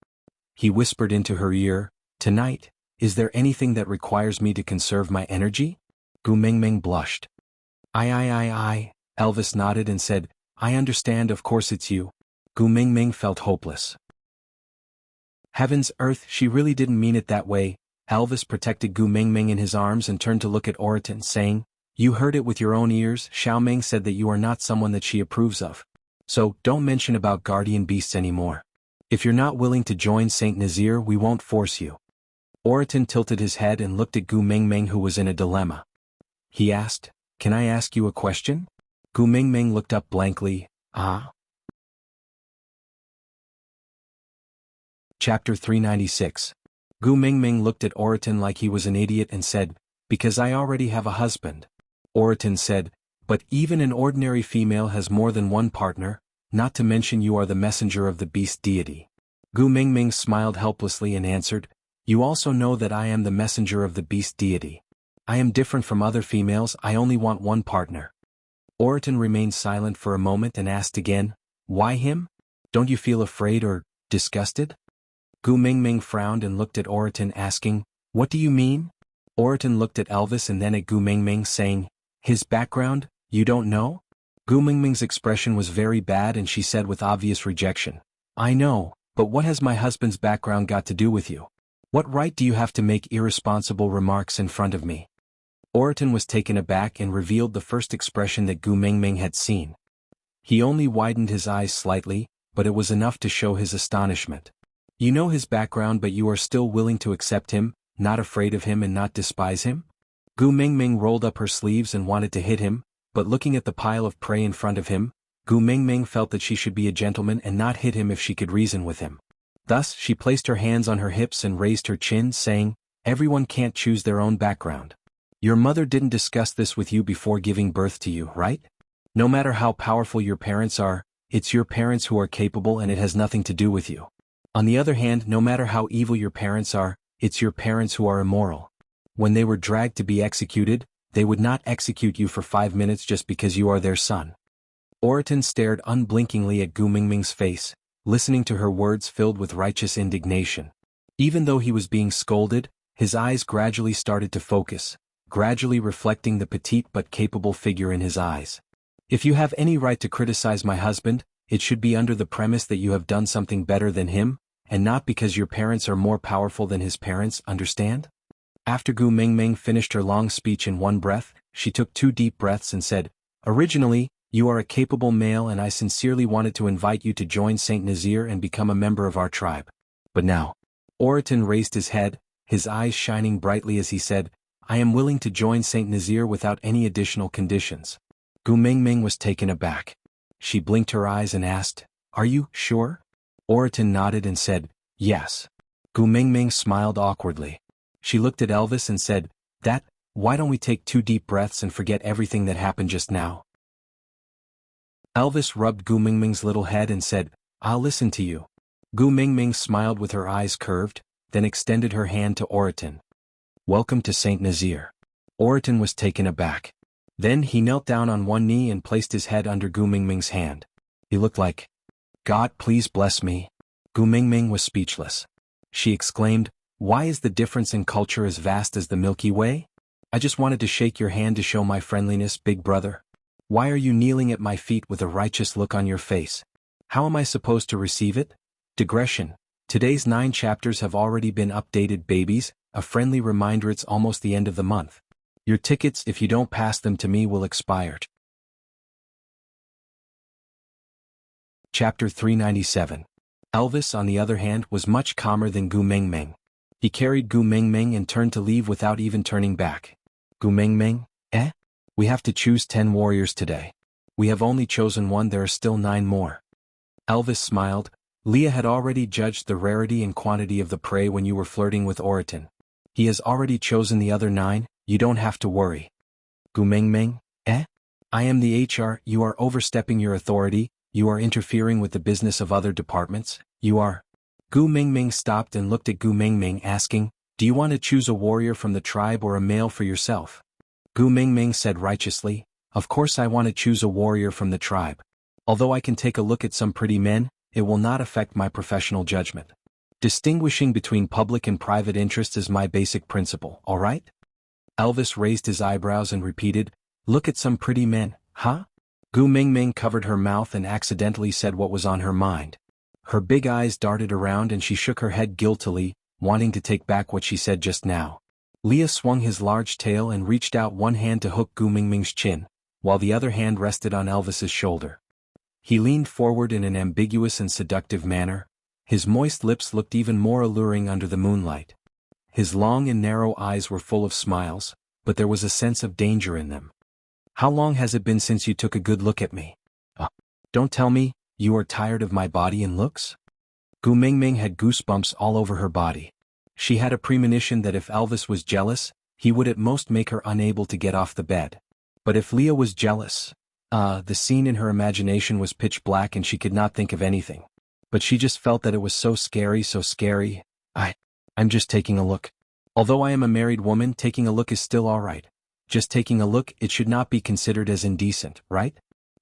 He whispered into her ear, tonight, is there anything that requires me to conserve my energy? Gu Mingming blushed. Aye. Elvis nodded and said, I understand, of course it's you. Gu Mingming felt hopeless. Heavens earth, she really didn't mean it that way. Elvis protected Gu Mingming in his arms and turned to look at Oriton, saying, you heard it with your own ears, Xiaoming said that you are not someone that she approves of. So, don't mention about guardian beasts anymore. If you're not willing to join Saint Nazir, we won't force you. Oriton tilted his head and looked at Gu Mingming, who was in a dilemma. He asked, can I ask you a question? Gu Mingming looked up blankly, Chapter 396. Gu Mingming looked at Oriton like he was an idiot and said, because I already have a husband. Oriton said, but even an ordinary female has more than one partner, not to mention you are the messenger of the beast deity. Gu Mingming smiled helplessly and answered, you also know that I am the messenger of the beast deity. I am different from other females, I only want one partner. Oriton remained silent for a moment and asked again, why him? Don't you feel afraid or disgusted? Gu Mingming frowned and looked at Oriton, asking, what do you mean? Oriton looked at Elvis and then at Gu Mingming, saying, his background, you don't know? Gu Mingming's expression was very bad and she said with obvious rejection, I know, but what has my husband's background got to do with you? What right do you have to make irresponsible remarks in front of me? Oriton was taken aback and revealed the first expression that Gu Mingming had seen. He only widened his eyes slightly, but it was enough to show his astonishment. You know his background but you are still willing to accept him, not afraid of him and not despise him? Gu Mingming rolled up her sleeves and wanted to hit him, but looking at the pile of prey in front of him, Gu Mingming felt that she should be a gentleman and not hit him if she could reason with him. Thus, she placed her hands on her hips and raised her chin, saying, everyone can't choose their own background. Your mother didn't discuss this with you before giving birth to you, right? No matter how powerful your parents are, it's your parents who are capable and it has nothing to do with you. On the other hand, no matter how evil your parents are, it's your parents who are immoral. When they were dragged to be executed, they would not execute you for 5 minutes just because you are their son. Oriton stared unblinkingly at Gu Mingming's face, listening to her words filled with righteous indignation. Even though he was being scolded, his eyes gradually started to focus, gradually reflecting the petite but capable figure in his eyes. If you have any right to criticize my husband, it should be under the premise that you have done something better than him, and not because your parents are more powerful than his parents, understand? After Gu Mingming finished her long speech in one breath, she took 2 deep breaths and said, originally, you are a capable male and I sincerely wanted to invite you to join Saint Nazir and become a member of our tribe. But now. Oriton raised his head, his eyes shining brightly as he said, I am willing to join Saint Nazir without any additional conditions. Gu Mingming was taken aback. She blinked her eyes and asked, are you sure? Oriton nodded and said, yes. Gu Mingming smiled awkwardly. She looked at Elvis and said, why don't we take 2 deep breaths and forget everything that happened just now? Elvis rubbed Gu Mingming's little head and said, I'll listen to you. Gu Mingming smiled with her eyes curved, then extended her hand to Oriton. Welcome to Saint Nazaire. Oriton was taken aback. Then he knelt down on one knee and placed his head under Gu Mingming's hand. He looked like, God please bless me. Gu Mingming was speechless. She exclaimed, why is the difference in culture as vast as the Milky Way? I just wanted to shake your hand to show my friendliness, big brother. Why are you kneeling at my feet with a righteous look on your face? How am I supposed to receive it? Digression. Today's 9 chapters have already been updated, babies, a friendly reminder it's almost the end of the month. Your tickets, if you don't pass them to me, will expire. Chapter 397. Elvis, on the other hand, was much calmer than Gu Mingming. He carried Gu Mingming and turned to leave without even turning back. Gu Mingming, We have to choose 10 warriors today. We have only chosen 1, there are still 9 more. Elvis smiled. Leah had already judged the rarity and quantity of the prey when you were flirting with Oriton. He has already chosen the other 9, you don't have to worry. Gu Mingming, I am the HR, you are overstepping your authority, you are interfering with the business of other departments, you are. Gu Mingming stopped and looked at Gu Mingming asking, do you want to choose a warrior from the tribe or a male for yourself? Gu Mingming said righteously, of course I want to choose a warrior from the tribe. Although I can take a look at some pretty men, it will not affect my professional judgment. Distinguishing between public and private interest is my basic principle, alright? Elvis raised his eyebrows and repeated, look at some pretty men, huh? Gu Mingming covered her mouth and accidentally said what was on her mind. Her big eyes darted around and she shook her head guiltily, wanting to take back what she said just now. Leah swung his large tail and reached out one hand to hook Gu Mingming's chin, while the other hand rested on Elvis's shoulder. He leaned forward in an ambiguous and seductive manner. His moist lips looked even more alluring under the moonlight. His long and narrow eyes were full of smiles, but there was a sense of danger in them. How long has it been since you took a good look at me? Don't tell me, you are tired of my body and looks? Gu Mingming had goosebumps all over her body. She had a premonition that if Elvis was jealous, he would at most make her unable to get off the bed. But if Leah was jealous, the scene in her imagination was pitch black and she could not think of anything. But she just felt that it was so scary, so scary. I'm just taking a look. Although I am a married woman, taking a look is still alright. Just taking a look, it should not be considered as indecent, right?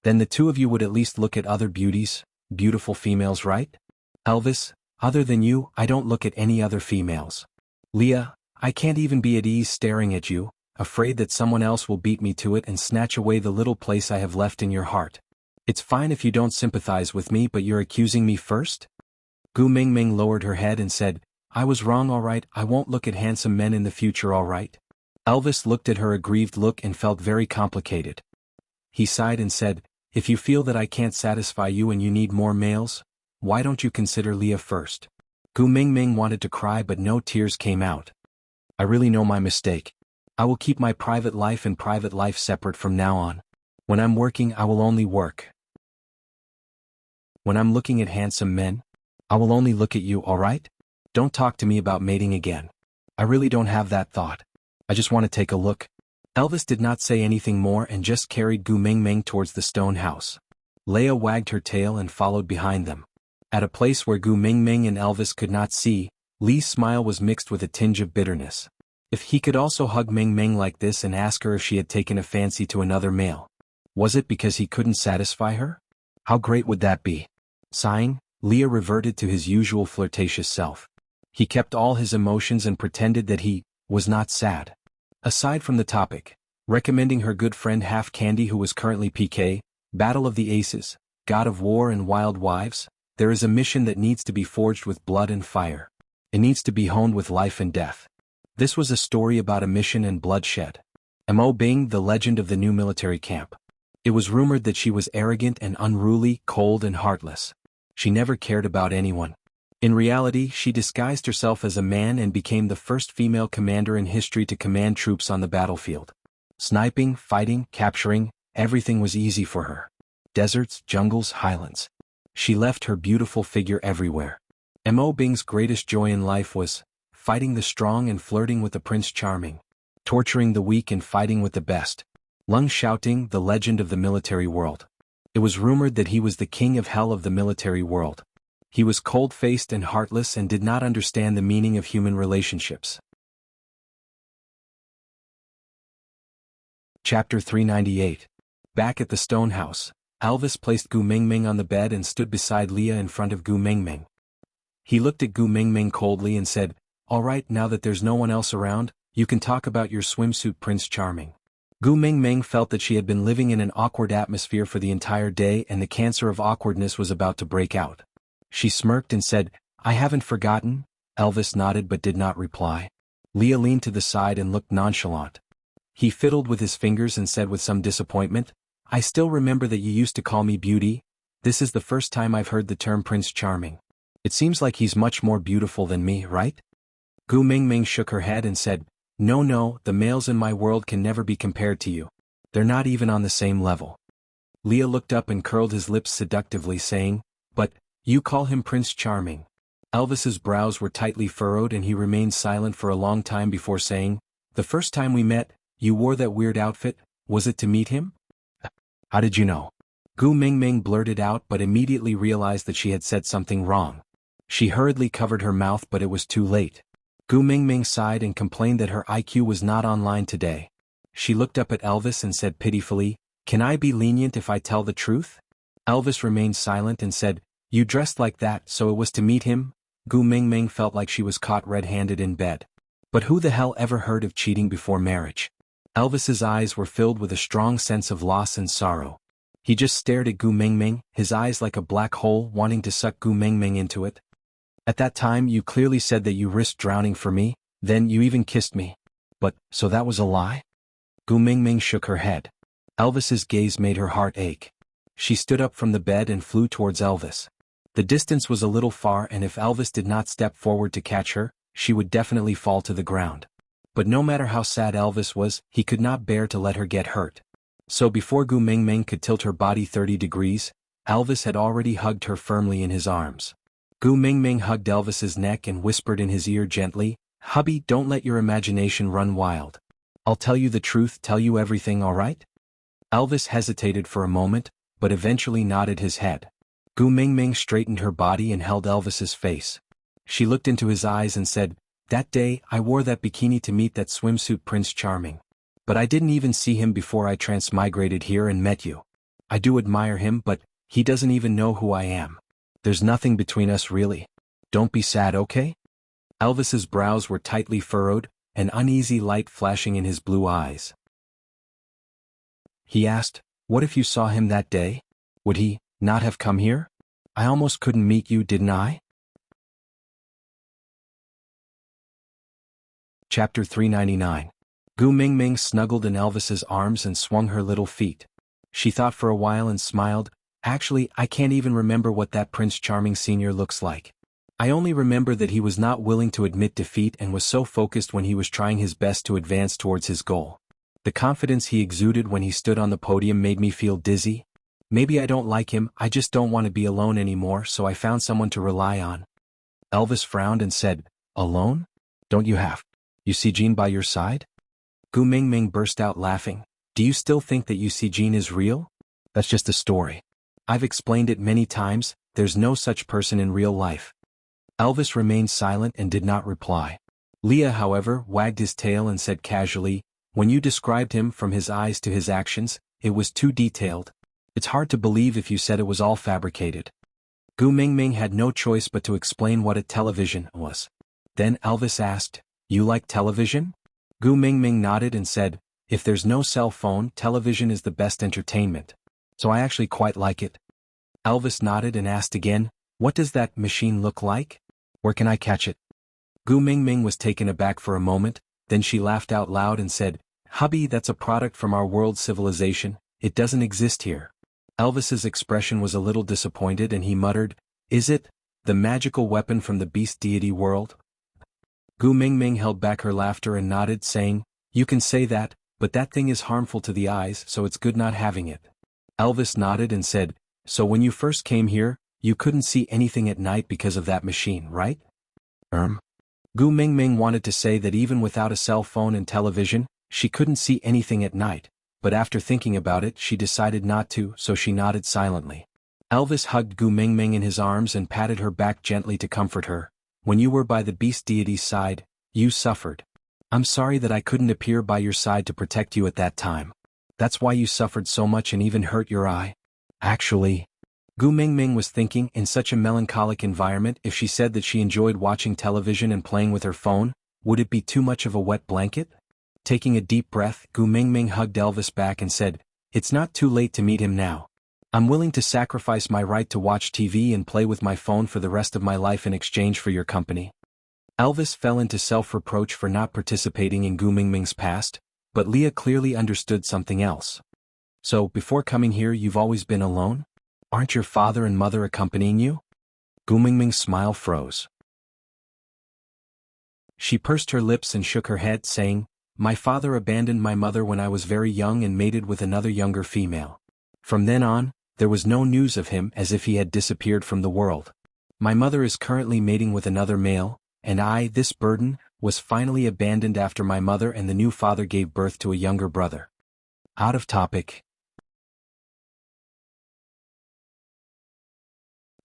Then the 2 of you would at least look at other beautiful females, right? Elvis, other than you, I don't look at any other females. Leah, I can't even be at ease staring at you, afraid that someone else will beat me to it and snatch away the little place I have left in your heart. It's fine if you don't sympathize with me, but you're accusing me first? Gu Mingming lowered her head and said, I was wrong, alright, I won't look at handsome men in the future, alright? Elvis looked at her aggrieved look and felt very complicated. He sighed and said, if you feel that I can't satisfy you and you need more males, why don't you consider Leah first? Gu Mingming wanted to cry but no tears came out. I really know my mistake. I will keep my private life and private life separate from now on. When I'm working, I will only work. When I'm looking at handsome men, I will only look at you, alright? Don't talk to me about mating again. I really don't have that thought. I just want to take a look. Elvis did not say anything more and just carried Gu Mingming towards the stone house. Leah wagged her tail and followed behind them. At a place where Gu Mingming and Elvis could not see, Lee's smile was mixed with a tinge of bitterness. If he could also hug Mingming like this and ask her if she had taken a fancy to another male. Was it because he couldn't satisfy her? How great would that be? Sighing, Leah reverted to his usual flirtatious self. He kept all his emotions and pretended that he was not sad. Aside from the topic, recommending her good friend Half Candy, who was currently PK, Battle of the Aces, God of War and Wild Wives, there is a mission that needs to be forged with blood and fire. It needs to be honed with life and death. This was a story about a mission and bloodshed. Mo Bing, the legend of the new military camp. It was rumored that she was arrogant and unruly, cold and heartless. She never cared about anyone. In reality, she disguised herself as a man and became the first female commander in history to command troops on the battlefield. Sniping, fighting, capturing, everything was easy for her. Deserts, jungles, highlands. She left her beautiful figure everywhere. Mo Bing's greatest joy in life was fighting the strong and flirting with the Prince Charming, torturing the weak and fighting with the best. Lung Shouting, the legend of the military world. It was rumored that he was the king of hell of the military world. He was cold-faced and heartless and did not understand the meaning of human relationships. Chapter 398. Back at the stone house, Elvis placed Gu Mingming on the bed and stood beside Leah in front of Gu Mingming. He looked at Gu Mingming coldly and said, "All right, now that there's no one else around, you can talk about your swimsuit, Prince Charming." Gu Mingming felt that she had been living in an awkward atmosphere for the entire day and the cancer of awkwardness was about to break out. She smirked and said, "I haven't forgotten." Elvis nodded but did not reply. Leah leaned to the side and looked nonchalant. He fiddled with his fingers and said with some disappointment, "I still remember that you used to call me Beauty. This is the first time I've heard the term Prince Charming. It seems like he's much more beautiful than me, right?" Gu Mingming shook her head and said, No, the males in my world can never be compared to you. They're not even on the same level." Leah looked up and curled his lips seductively saying, "But, you call him Prince Charming." Elvis's brows were tightly furrowed and he remained silent for a long time before saying, "The first time we met, you wore that weird outfit, was it to meet him?" "How did you know?" Gu Mingming blurted out but immediately realized that she had said something wrong. She hurriedly covered her mouth but it was too late. Gu Mingming sighed and complained that her IQ was not online today. She looked up at Elvis and said pitifully, "Can I be lenient if I tell the truth?" Elvis remained silent and said, "You dressed like that so it was to meet him?" Gu Mingming felt like she was caught red-handed in bed. But who the hell ever heard of cheating before marriage? Elvis's eyes were filled with a strong sense of loss and sorrow. He just stared at Gu Mingming, his eyes like a black hole wanting to suck Gu Mingming into it. "At that time you clearly said that you risked drowning for me, then you even kissed me. But, so that was a lie?" Gu Mingming shook her head. Elvis's gaze made her heart ache. She stood up from the bed and flew towards Elvis. The distance was a little far and if Elvis did not step forward to catch her, she would definitely fall to the ground. But no matter how sad Elvis was, he could not bear to let her get hurt. So before Gu Mingming could tilt her body 30 degrees, Elvis had already hugged her firmly in his arms. Gu Mingming hugged Elvis's neck and whispered in his ear gently, "Hubby, don't let your imagination run wild. I'll tell you the truth, tell you everything, all right?" Elvis hesitated for a moment, but eventually nodded his head. Gu Mingming straightened her body and held Elvis's face. She looked into his eyes and said, "That day, I wore that bikini to meet that swimsuit Prince Charming. But I didn't even see him before I transmigrated here and met you. I do admire him but, he doesn't even know who I am. There's nothing between us really. Don't be sad, okay?" Elvis's brows were tightly furrowed, an uneasy light flashing in his blue eyes. He asked, "What if you saw him that day? Would he not have come here? I almost couldn't meet you, didn't I?" Chapter 399. Gu Mingming snuggled in Elvis's arms and swung her little feet. She thought for a while and smiled, "Actually, I can't even remember what that Prince Charming Sr. looks like. I only remember that he was not willing to admit defeat and was so focused when he was trying his best to advance towards his goal. The confidence he exuded when he stood on the podium made me feel dizzy. Maybe I don't like him, I just don't want to be alone anymore, so I found someone to rely on." Elvis frowned and said, "Alone? Don't you have Eugene by your side?" Gu Mingming burst out laughing. "Do you still think that Eugene is real? That's just a story. I've explained it many times, there's no such person in real life." Elvis remained silent and did not reply. Leah, however, wagged his tail and said casually, "When you described him from his eyes to his actions, it was too detailed. It's hard to believe if you said it was all fabricated." Gu Mingming had no choice but to explain what a television was. Then Elvis asked, "You like television?" Gu Mingming nodded and said, "If there's no cell phone, television is the best entertainment. So I actually quite like it." Elvis nodded and asked again, "What does that machine look like? Where can I catch it?" Gu Mingming was taken aback for a moment, then she laughed out loud and said, "Hubby, that's a product from our world civilization, it doesn't exist here." Elvis's expression was a little disappointed and he muttered, "Is it the magical weapon from the beast deity world?" Gu Mingming held back her laughter and nodded, saying, "You can say that, but that thing is harmful to the eyes, so it's good not having it." Elvis nodded and said, "So when you first came here, you couldn't see anything at night because of that machine, right?" Gu Mingming wanted to say that even without a cell phone and television, she couldn't see anything at night, but after thinking about it she decided not to, so she nodded silently. Elvis hugged Gu Mingming in his arms and patted her back gently to comfort her. When you were by the beast deity's side, you suffered. I'm sorry that I couldn't appear by your side to protect you at that time. That's why you suffered so much and even hurt your eye. Actually, Gu Mingming was thinking, in such a melancholic environment, if she said that she enjoyed watching television and playing with her phone, would it be too much of a wet blanket? Taking a deep breath, Gu Mingming hugged Elvis back and said, "It's not too late to meet him now. I'm willing to sacrifice my right to watch TV and play with my phone for the rest of my life in exchange for your company." Elvis fell into self-reproach for not participating in Gu Mingming's past, but Leah clearly understood something else. "So, before coming here you've always been alone? Aren't your father and mother accompanying you?" Gu Mingming's smile froze. She pursed her lips and shook her head, saying, "My father abandoned my mother when I was very young and mated with another younger female. From then on, there was no news of him, as if he had disappeared from the world. My mother is currently mating with another male, and I, this burden, was finally abandoned after my mother and the new father gave birth to a younger brother." Out of topic.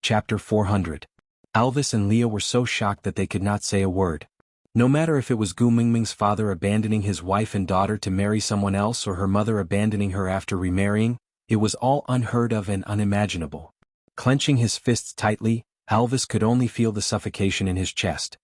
Chapter 400. Elvis and Leah were so shocked that they could not say a word. No matter if it was Gu Mingming's father abandoning his wife and daughter to marry someone else or her mother abandoning her after remarrying, it was all unheard of and unimaginable. Clenching his fists tightly, Elvis could only feel the suffocation in his chest.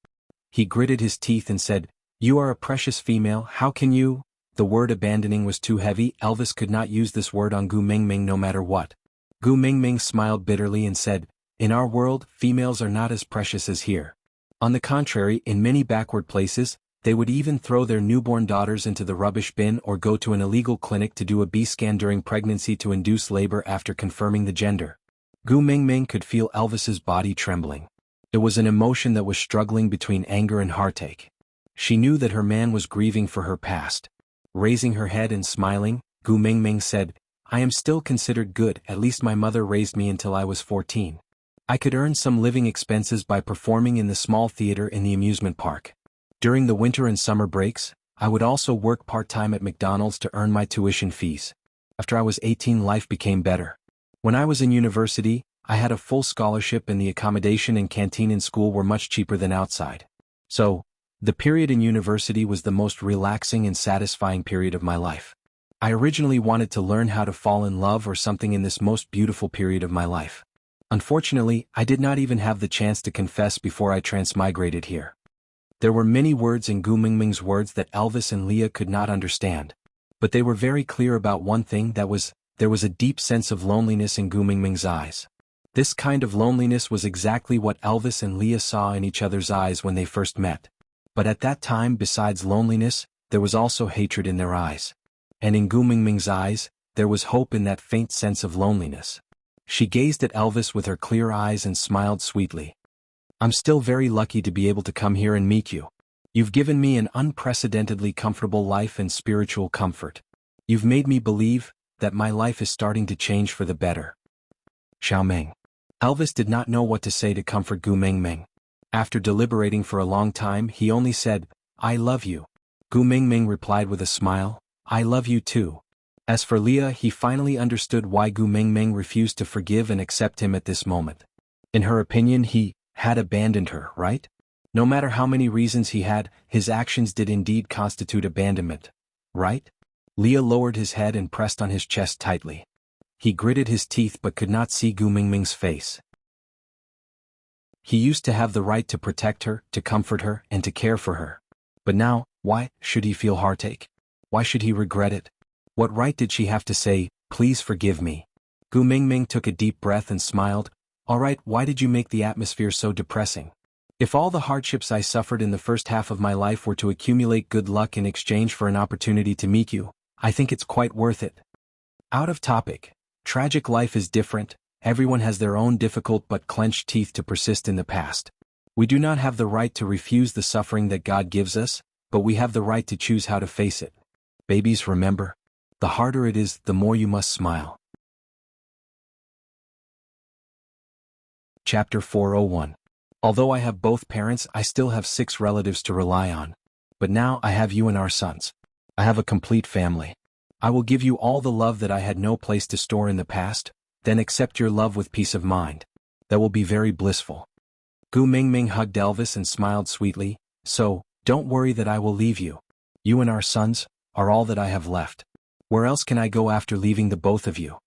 He gritted his teeth and said, "You are a precious female, how can you?" The word abandoning was too heavy. Elvis could not use this word on Gu Mingming no matter what. Gu Mingming smiled bitterly and said, "In our world, females are not as precious as here. On the contrary, in many backward places, they would even throw their newborn daughters into the rubbish bin or go to an illegal clinic to do a B-scan during pregnancy to induce labor after confirming the gender." Gu Mingming could feel Elvis's body trembling. It was an emotion that was struggling between anger and heartache. She knew that her man was grieving for her past. Raising her head and smiling, Gu Mingming said, "I am still considered good, at least my mother raised me until I was 14. I could earn some living expenses by performing in the small theater in the amusement park. During the winter and summer breaks, I would also work part-time at McDonald's to earn my tuition fees. After I was 18, life became better. When I was in university, I had a full scholarship and the accommodation and canteen in school were much cheaper than outside. So, the period in university was the most relaxing and satisfying period of my life. I originally wanted to learn how to fall in love or something in this most beautiful period of my life. Unfortunately, I did not even have the chance to confess before I transmigrated here." There were many words in Gu Mingming's words that Elvis and Leah could not understand. But they were very clear about one thing, there was a deep sense of loneliness in Gu Mingming's eyes. This kind of loneliness was exactly what Elvis and Leah saw in each other's eyes when they first met. But at that time, besides loneliness, there was also hatred in their eyes. And in Gu Mingming's eyes, there was hope in that faint sense of loneliness. She gazed at Elvis with her clear eyes and smiled sweetly. "I'm still very lucky to be able to come here and meet you. You've given me an unprecedentedly comfortable life and spiritual comfort. You've made me believe that my life is starting to change for the better." Xiaoming. Elvis did not know what to say to comfort Gu Mingming. After deliberating for a long time, he only said, "I love you." Gu Mingming replied with a smile, "I love you too." As for Leah, he finally understood why Gu Mingming refused to forgive and accept him at this moment. In her opinion, he had abandoned her, right? No matter how many reasons he had, his actions did indeed constitute abandonment, right? Leah lowered his head and pressed on his chest tightly. He gritted his teeth but could not see Gu Mingming's face. He used to have the right to protect her, to comfort her, and to care for her. But now, why should he feel heartache? Why should he regret it? What right did she have to say, "Please forgive me"? Gu Mingming took a deep breath and smiled. "All right, why did you make the atmosphere so depressing? If all the hardships I suffered in the first half of my life were to accumulate good luck in exchange for an opportunity to meet you, I think it's quite worth it." Out of topic. Tragic life is different. Everyone has their own difficult but clenched teeth to persist in the past. We do not have the right to refuse the suffering that God gives us, but we have the right to choose how to face it. Babies, remember, the harder it is, the more you must smile. Chapter 401. Although I have both parents, I still have 6 relatives to rely on. But now I have you and our sons. I have a complete family. I will give you all the love that I had no place to store in the past, then accept your love with peace of mind. That will be very blissful. Gu Mingming hugged Elvis and smiled sweetly. So, don't worry that I will leave you. You and our sons are all that I have left. Where else can I go after leaving the both of you?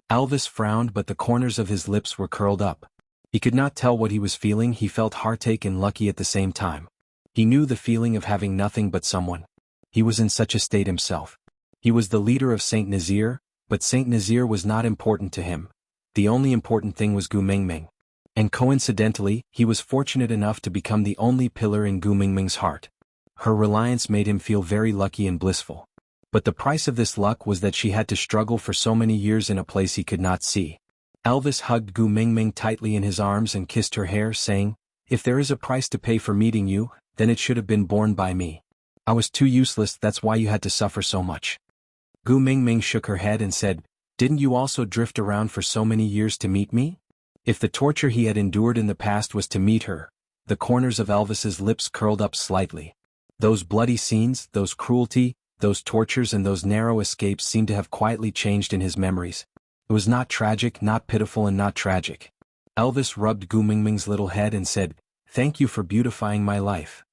Elvis frowned, but the corners of his lips were curled up. He could not tell what he was feeling. He felt heartache and lucky at the same time. He knew the feeling of having nothing but someone. He was in such a state himself. He was the leader of Saint Nazir, but Saint Nazir was not important to him. The only important thing was Gu Mingming. And coincidentally, he was fortunate enough to become the only pillar in Gu Mingming's heart. Her reliance made him feel very lucky and blissful. But the price of this luck was that she had to struggle for so many years in a place he could not see. Elvis hugged Gu Mingming tightly in his arms and kissed her hair, saying, "If there is a price to pay for meeting you, then it should have been borne by me. I was too useless, that's why you had to suffer so much." Gu Mingming shook her head and said, "Didn't you also drift around for so many years to meet me?" If the torture he had endured in the past was to meet her, the corners of Elvis's lips curled up slightly. Those bloody scenes, those cruelty, those tortures and those narrow escapes seemed to have quietly changed in his memories. It was not tragic, not pitiful, and not tragic. Elvis rubbed Gu Mingming's little head and said, "Thank you for beautifying my life."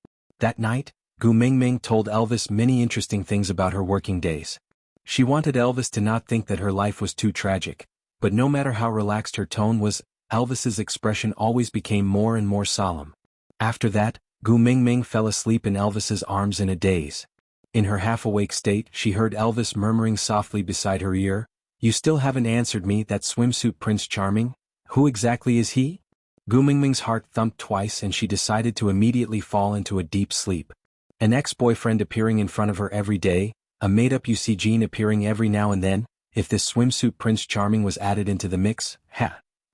That night, Gu Mingming told Elvis many interesting things about her working days. She wanted Elvis to not think that her life was too tragic, but no matter how relaxed her tone was, Elvis's expression always became more and more solemn. After that, Gu Mingming fell asleep in Elvis's arms in a daze. In her half-awake state, she heard Elvis murmuring softly beside her ear, "You still haven't answered me, that swimsuit Prince Charming? Who exactly is he?" Gu Mingming's heart thumped twice and she decided to immediately fall into a deep sleep. An ex-boyfriend appearing in front of her every day, a made-up Eugene appearing every now and then, if this swimsuit Prince Charming was added into the mix,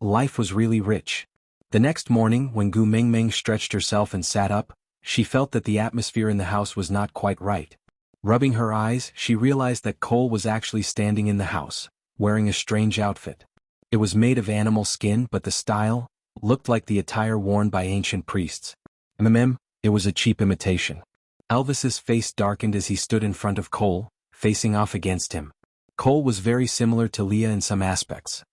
life was really rich. The next morning, when Gu Mingming stretched herself and sat up, she felt that the atmosphere in the house was not quite right. Rubbing her eyes, she realized that Cole was actually standing in the house, wearing a strange outfit. It was made of animal skin, but the style looked like the attire worn by ancient priests. It was a cheap imitation. Elvis's face darkened as he stood in front of Cole, facing off against him. Cole was very similar to Leah in some aspects.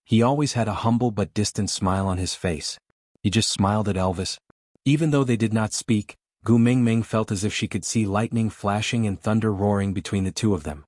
He always had a humble but distant smile on his face. He just smiled at Elvis. Even though they did not speak, Gu Mingming felt as if she could see lightning flashing and thunder roaring between the two of them.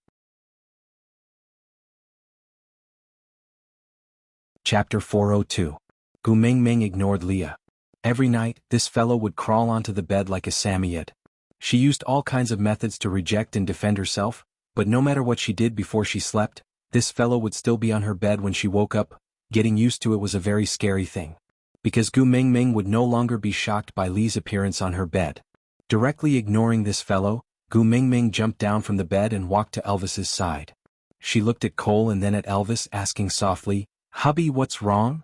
Chapter 402. Gu Mingming ignored Leah. Every night, this fellow would crawl onto the bed like a Samoyed. She used all kinds of methods to reject and defend herself, but no matter what she did before she slept, this fellow would still be on her bed when she woke up. Getting used to it was a very scary thing. Because Gu Mingming would no longer be shocked by Lee's appearance on her bed. Directly ignoring this fellow, Gu Mingming jumped down from the bed and walked to Elvis's side. She looked at Cole and then at Elvis, asking softly, "Hubby, what's wrong?"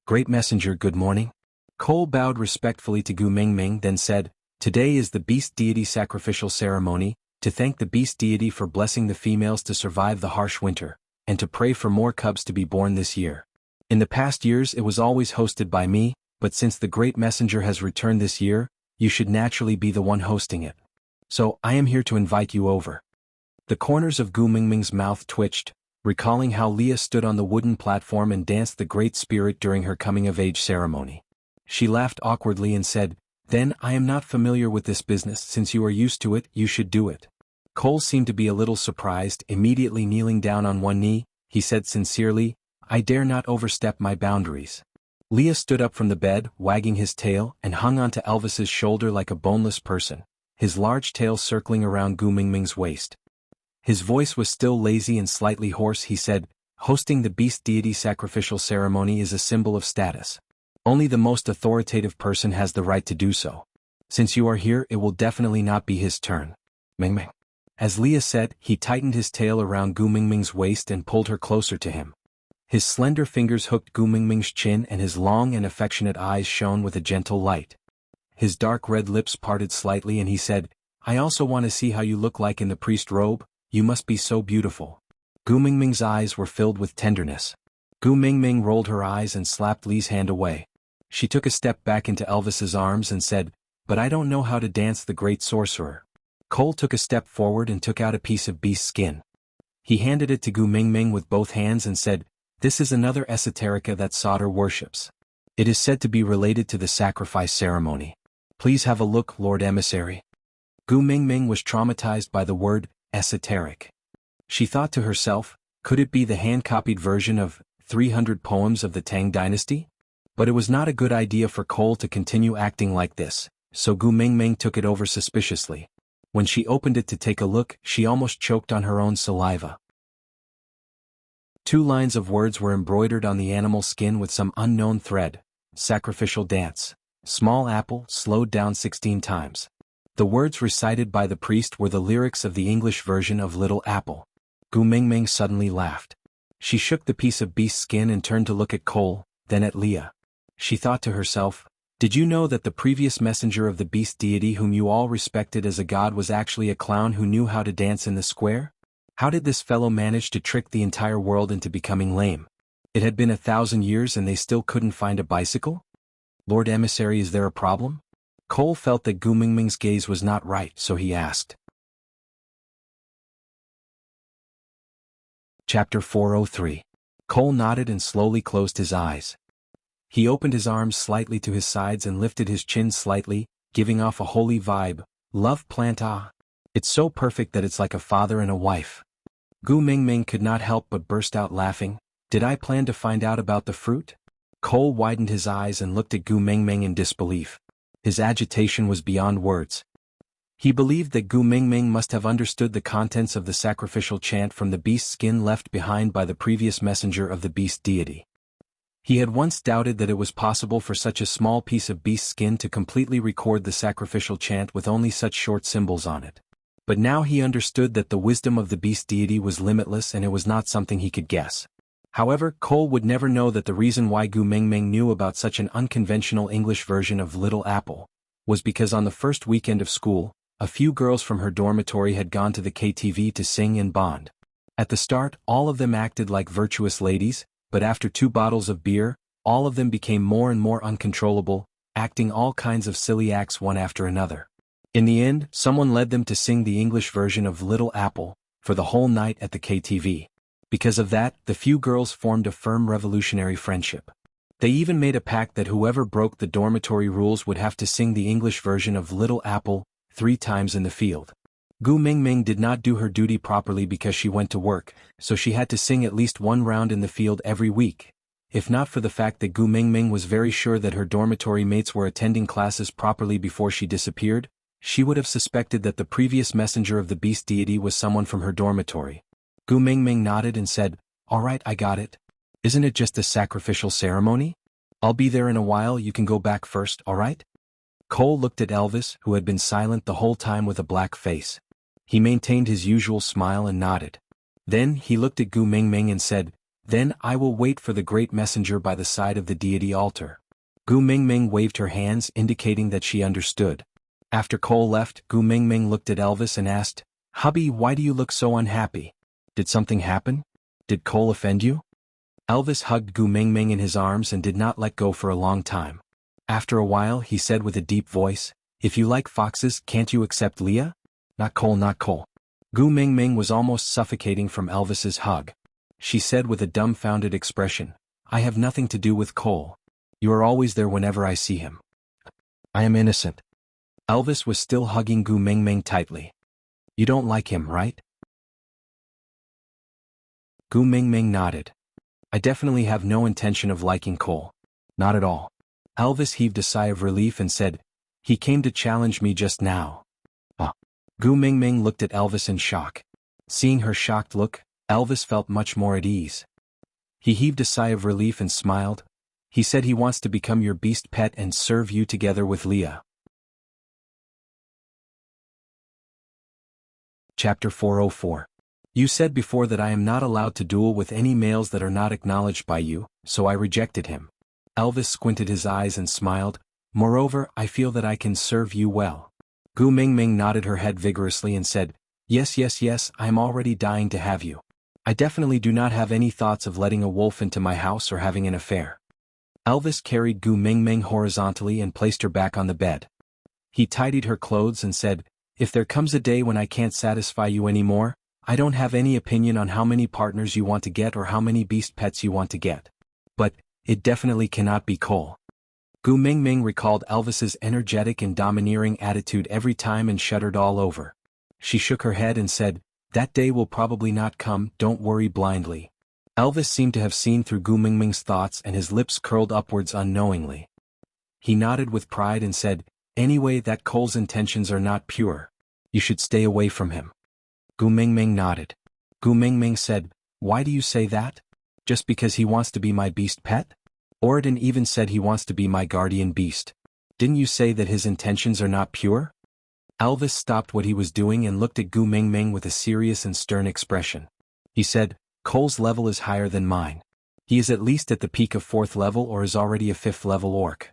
"Great messenger, good morning." Cole bowed respectfully to Gu Mingming, then said, "Today is the beast deity sacrificial ceremony, to thank the beast deity for blessing the females to survive the harsh winter, and to pray for more cubs to be born this year. In the past years it was always hosted by me, but since the great messenger has returned this year, you should naturally be the one hosting it. So, I am here to invite you over." The corners of Gu Mingming's mouth twitched, recalling how Leah stood on the wooden platform and danced the Great Spirit during her coming-of-age ceremony. She laughed awkwardly and said, "Then I am not familiar with this business. Since you are used to it, you should do it." Cole seemed to be a little surprised. Immediately kneeling down on one knee, he said sincerely, "I dare not overstep my boundaries." Leah stood up from the bed, wagging his tail, and hung onto Elvis's shoulder like a boneless person, his large tail circling around Gu Mingming's waist. His voice was still lazy and slightly hoarse. He said, "Hosting the beast deity sacrificial ceremony is a symbol of status. Only the most authoritative person has the right to do so. Since you are here, it will definitely not be his turn. Mingming." As Leah said, he tightened his tail around Gu Mingming's waist and pulled her closer to him. His slender fingers hooked Gu Mingming's chin and his long and affectionate eyes shone with a gentle light. His dark red lips parted slightly and he said, "I also want to see how you look like in the priest robe. You must be so beautiful." Gu Mingming's eyes were filled with tenderness. Gu Mingming rolled her eyes and slapped Li's hand away. She took a step back into Elvis's arms and said, "But I don't know how to dance the great sorcerer." Cole took a step forward and took out a piece of beast skin. He handed it to Gu Mingming with both hands and said, "This is another esoterica that Sauter worships. It is said to be related to the sacrifice ceremony. Please have a look, Lord Emissary." Gu Mingming was traumatized by the word, esoteric. She thought to herself, could it be the hand-copied version of 300 poems of the Tang dynasty? But it was not a good idea for Cole to continue acting like this, so Gu Mingming took it over suspiciously. When she opened it to take a look, she almost choked on her own saliva. 2 lines of words were embroidered on the animal skin with some unknown thread. Sacrificial dance. Small apple slowed down 16 times. The words recited by the priest were the lyrics of the English version of Little Apple. Gu Mingming suddenly laughed. She shook the piece of beast skin and turned to look at Cole, then at Leah. She thought to herself, "Did you know that the previous messenger of the beast deity whom you all respected as a god was actually a clown who knew how to dance in the square? How did this fellow manage to trick the entire world into becoming lame? It had been 1,000 years and they still couldn't find a bicycle? Lord Emissary, is there a problem?" Cole felt that Gu Mingming's gaze was not right, so he asked. Chapter 403. Cole nodded and slowly closed his eyes. He opened his arms slightly to his sides and lifted his chin slightly, giving off a holy vibe. "Love plant ah. It's so perfect that it's like a father and a wife." Gu Mingming could not help but burst out laughing. "Did I plan to find out about the fruit?" Cole widened his eyes and looked at Gu Mingming in disbelief. His agitation was beyond words. He believed that Gu Mingming must have understood the contents of the sacrificial chant from the beast skin left behind by the previous messenger of the beast deity. He had once doubted that it was possible for such a small piece of beast skin to completely record the sacrificial chant with only such short symbols on it. But now he understood that the wisdom of the beast deity was limitless and it was not something he could guess. However, Cole would never know that the reason why Gu Mingming knew about such an unconventional English version of Little Apple was because on the first weekend of school, a few girls from her dormitory had gone to the KTV to sing and bond. At the start, all of them acted like virtuous ladies, but after 2 bottles of beer, all of them became more and more uncontrollable, acting all kinds of silly acts one after another. In the end, someone led them to sing the English version of Little Apple for the whole night at the KTV. Because of that, the few girls formed a firm revolutionary friendship. They even made a pact that whoever broke the dormitory rules would have to sing the English version of Little Apple 3 times in the field. Gu Mingming did not do her duty properly because she went to work, so she had to sing at least 1 round in the field every week. If not for the fact that Gu Mingming was very sure that her dormitory mates were attending classes properly before she disappeared, she would have suspected that the previous messenger of the beast deity was someone from her dormitory. Gu Mingming nodded and said, "All right, I got it. Isn't it just a sacrificial ceremony? I'll be there in a while, you can go back first, all right?" Cole looked at Elvis, who had been silent the whole time with a black face. He maintained his usual smile and nodded. Then he looked at Gu Mingming and said, "Then I will wait for the great messenger by the side of the deity altar." Gu Mingming waved her hands indicating that she understood. After Cole left, Gu Mingming looked at Elvis and asked, "Hubby, why do you look so unhappy? Did something happen? Did Cole offend you?" Elvis hugged Gu Mingming in his arms and did not let go for a long time. After a while he said with a deep voice, "If you like foxes, can't you accept Leah? Not Cole, not Cole." Gu Mingming was almost suffocating from Elvis's hug. She said with a dumbfounded expression, "I have nothing to do with Cole. You are always there whenever I see him. I am innocent." Elvis was still hugging Gu Mingming tightly. "You don't like him, right?" Gu Mingming nodded. "I definitely have no intention of liking Cole. Not at all." Elvis heaved a sigh of relief and said, "He came to challenge me just now." Gu Mingming looked at Elvis in shock. Seeing her shocked look, Elvis felt much more at ease. He heaved a sigh of relief and smiled. "He said he wants to become your beast pet and serve you together with Leah." Chapter 404. You said before that I am not allowed to duel with any males that are not acknowledged by you, so I rejected him. Elvis squinted his eyes and smiled. "Moreover, I feel that I can serve you well." Gu Mingming nodded her head vigorously and said, Yes, I am already dying to have you." I definitely do not have any thoughts of letting a wolf into my house or having an affair. Elvis carried Gu Mingming horizontally and placed her back on the bed. He tidied her clothes and said, "If there comes a day when I can't satisfy you anymore, I don't have any opinion on how many partners you want to get or how many beast pets you want to get. But, it definitely cannot be Cole." Gu Mingming recalled Elvis's energetic and domineering attitude every time and shuddered all over. She shook her head and said, "That day will probably not come, don't worry blindly." Elvis seemed to have seen through Gu Mingming's thoughts and his lips curled upwards unknowingly. He nodded with pride and said, "Anyway, that Cole's intentions are not pure. You should stay away from him." Gu Mingming nodded. Gu Mingming said, "Why do you say that? Just because he wants to be my beast pet? Oridan even said he wants to be my guardian beast. Didn't you say that his intentions are not pure?" Elvis stopped what he was doing and looked at Gu Mingming with a serious and stern expression. He said, "Cole's level is higher than mine. He is at least at the peak of 4th level or is already a 5th level orc."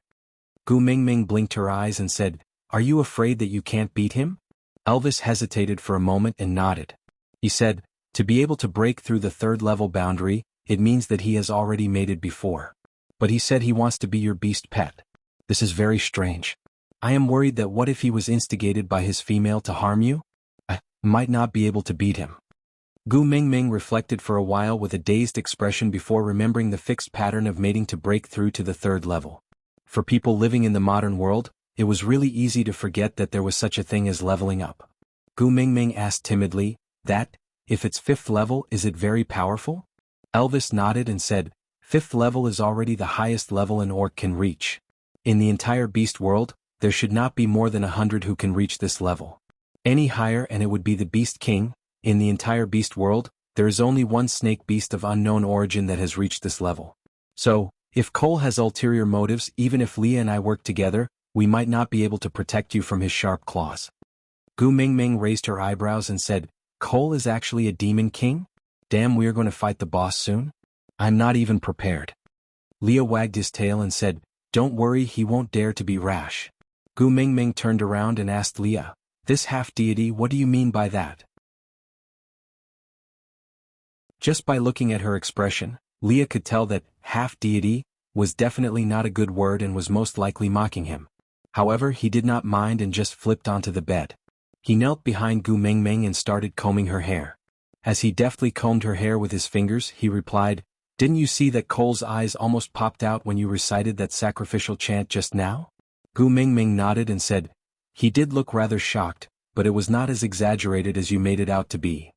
Gu Mingming blinked her eyes and said, "Are you afraid that you can't beat him?" Elvis hesitated for a moment and nodded. He said, "To be able to break through the 3rd level boundary, it means that he has already made it before. But he said he wants to be your beast pet. This is very strange. I am worried that what if he was instigated by his female to harm you? I might not be able to beat him." Gu Mingming reflected for a while with a dazed expression before remembering the fixed pattern of mating to break through to the 3rd level. For people living in the modern world, it was really easy to forget that there was such a thing as leveling up. Gu Mingming asked timidly, "That, if it's 5th level, is it very powerful?" Elvis nodded and said, "5th level is already the highest level an orc can reach. In the entire beast world, there should not be more than 100 who can reach this level. Any higher and it would be the Beast King. In the entire beast world, there is only one snake beast of unknown origin that has reached this level. So, if Cole has ulterior motives, even if Leah and I work together, we might not be able to protect you from his sharp claws." Gu Mingming raised her eyebrows and said, "Cole is actually a demon king? Damn, we are going to fight the boss soon? I'm not even prepared." Leah wagged his tail and said, "Don't worry, he won't dare to be rash." Gu Mingming turned around and asked Leah, "This half-deity, what do you mean by that?" Just by looking at her expression, Leah could tell that half-deity was definitely not a good word and was most likely mocking him. However, he did not mind and just flipped onto the bed. He knelt behind Gu Mingming and started combing her hair. As he deftly combed her hair with his fingers, he replied, "Didn't you see that Cole's eyes almost popped out when you recited that sacrificial chant just now?" Gu Mingming nodded and said, "He did look rather shocked, but it was not as exaggerated as you made it out to be."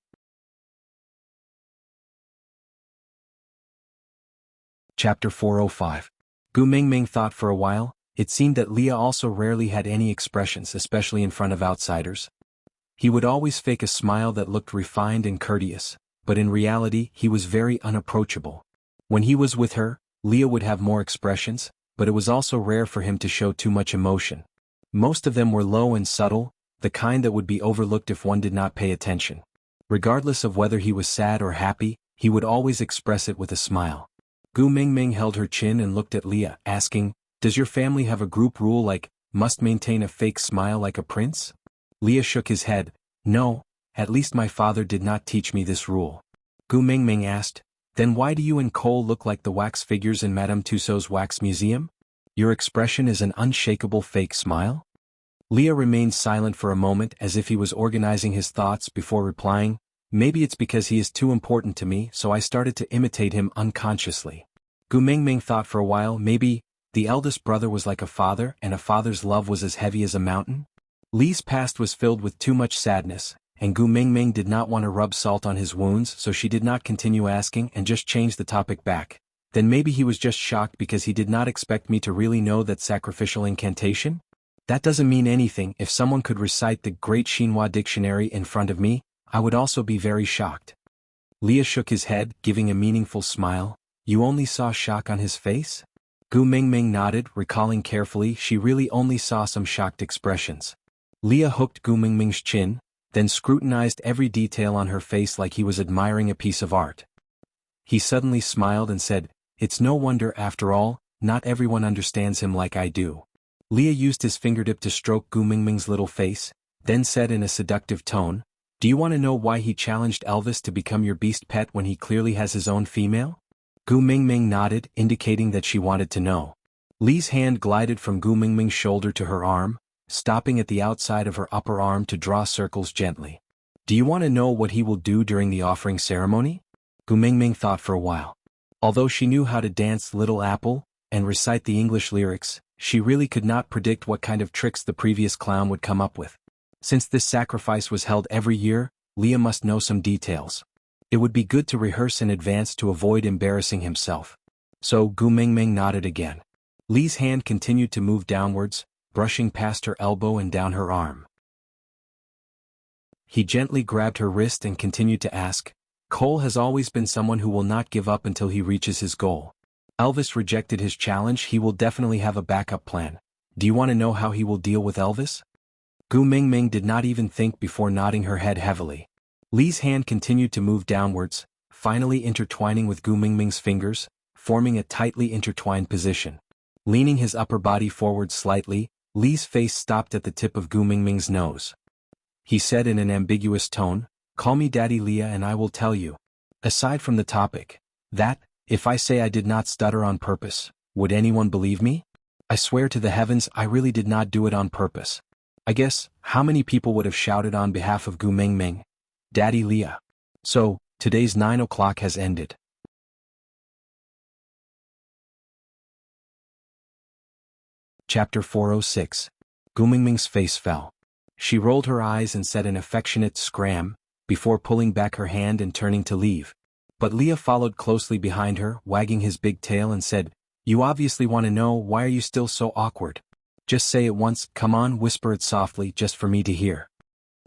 Chapter 405. Gu Mingming thought for a while. It seemed that Leah also rarely had any expressions, especially in front of outsiders. He would always fake a smile that looked refined and courteous, but in reality he was very unapproachable. When he was with her, Leah would have more expressions, but it was also rare for him to show too much emotion. Most of them were low and subtle, the kind that would be overlooked if one did not pay attention. Regardless of whether he was sad or happy, he would always express it with a smile. Gu Mingming held her chin and looked at Leah, asking, "Does your family have a group rule like, must maintain a fake smile like a prince?" Leah shook his head, "No, at least my father did not teach me this rule." Gu Mingming asked, "Then why do you and Cole look like the wax figures in Madame Tussauds wax museum? Your expression is an unshakable fake smile?" Leah remained silent for a moment as if he was organizing his thoughts before replying, "Maybe it's because he is too important to me, so I started to imitate him unconsciously." Gu Mingming thought for a while, maybe the eldest brother was like a father and a father's love was as heavy as a mountain. Lee's past was filled with too much sadness, and Gu Mingming did not want to rub salt on his wounds, so she did not continue asking and just changed the topic back. Then maybe he was just shocked because he did not expect me to really know that sacrificial incantation? That doesn't mean anything. If someone could recite the Great Chinois Dictionary in front of me, I would also be very shocked. Leah shook his head, giving a meaningful smile. "You only saw shock on his face?" Gu Mingming nodded, recalling carefully she really only saw some shocked expressions. Leah hooked Gu Mingming's chin, then scrutinized every detail on her face like he was admiring a piece of art. He suddenly smiled and said, "It's no wonder, after all, not everyone understands him like I do." Leah used his fingertip to stroke Gu Mingming's little face, then said in a seductive tone, Do you want to know why he challenged Elvis to become your beast pet when he clearly has his own female? Gu Mingming nodded, indicating that she wanted to know. Li's hand glided from Gu Mingming's shoulder to her arm, stopping at the outside of her upper arm to draw circles gently. Do you want to know what he will do during the offering ceremony? Gu Mingming thought for a while. Although she knew how to dance Little Apple and recite the English lyrics, she really could not predict what kind of tricks the previous clown would come up with. Since this sacrifice was held every year, Leah must know some details. It would be good to rehearse in advance to avoid embarrassing himself. So Gu Mingming nodded again. Li's hand continued to move downwards, brushing past her elbow and down her arm. He gently grabbed her wrist and continued to ask, Cole has always been someone who will not give up until he reaches his goal. Elvis rejected his challenge. He will definitely have a backup plan. Do you want to know how he will deal with Elvis? Gu Mingming did not even think before nodding her head heavily. Li's hand continued to move downwards, finally intertwining with Gu Mingming's fingers, forming a tightly intertwined position. Leaning his upper body forward slightly, Li's face stopped at the tip of Gu Mingming's nose. He said in an ambiguous tone, Call me Daddy Leah and I will tell you. Aside from the topic, that, if I say I did not stutter on purpose, would anyone believe me? I swear to the heavens I really did not do it on purpose. I guess, how many people would have shouted on behalf of Gu Mingming? Daddy Leah. So, today's 9 o'clock has ended. Chapter 406. Gu Mingming's face fell. She rolled her eyes and said an affectionate scram, before pulling back her hand and turning to leave. But Leah followed closely behind her, wagging his big tail and said, You obviously want to know, why are you still so awkward? Just say it once, come on, whisper it softly just for me to hear.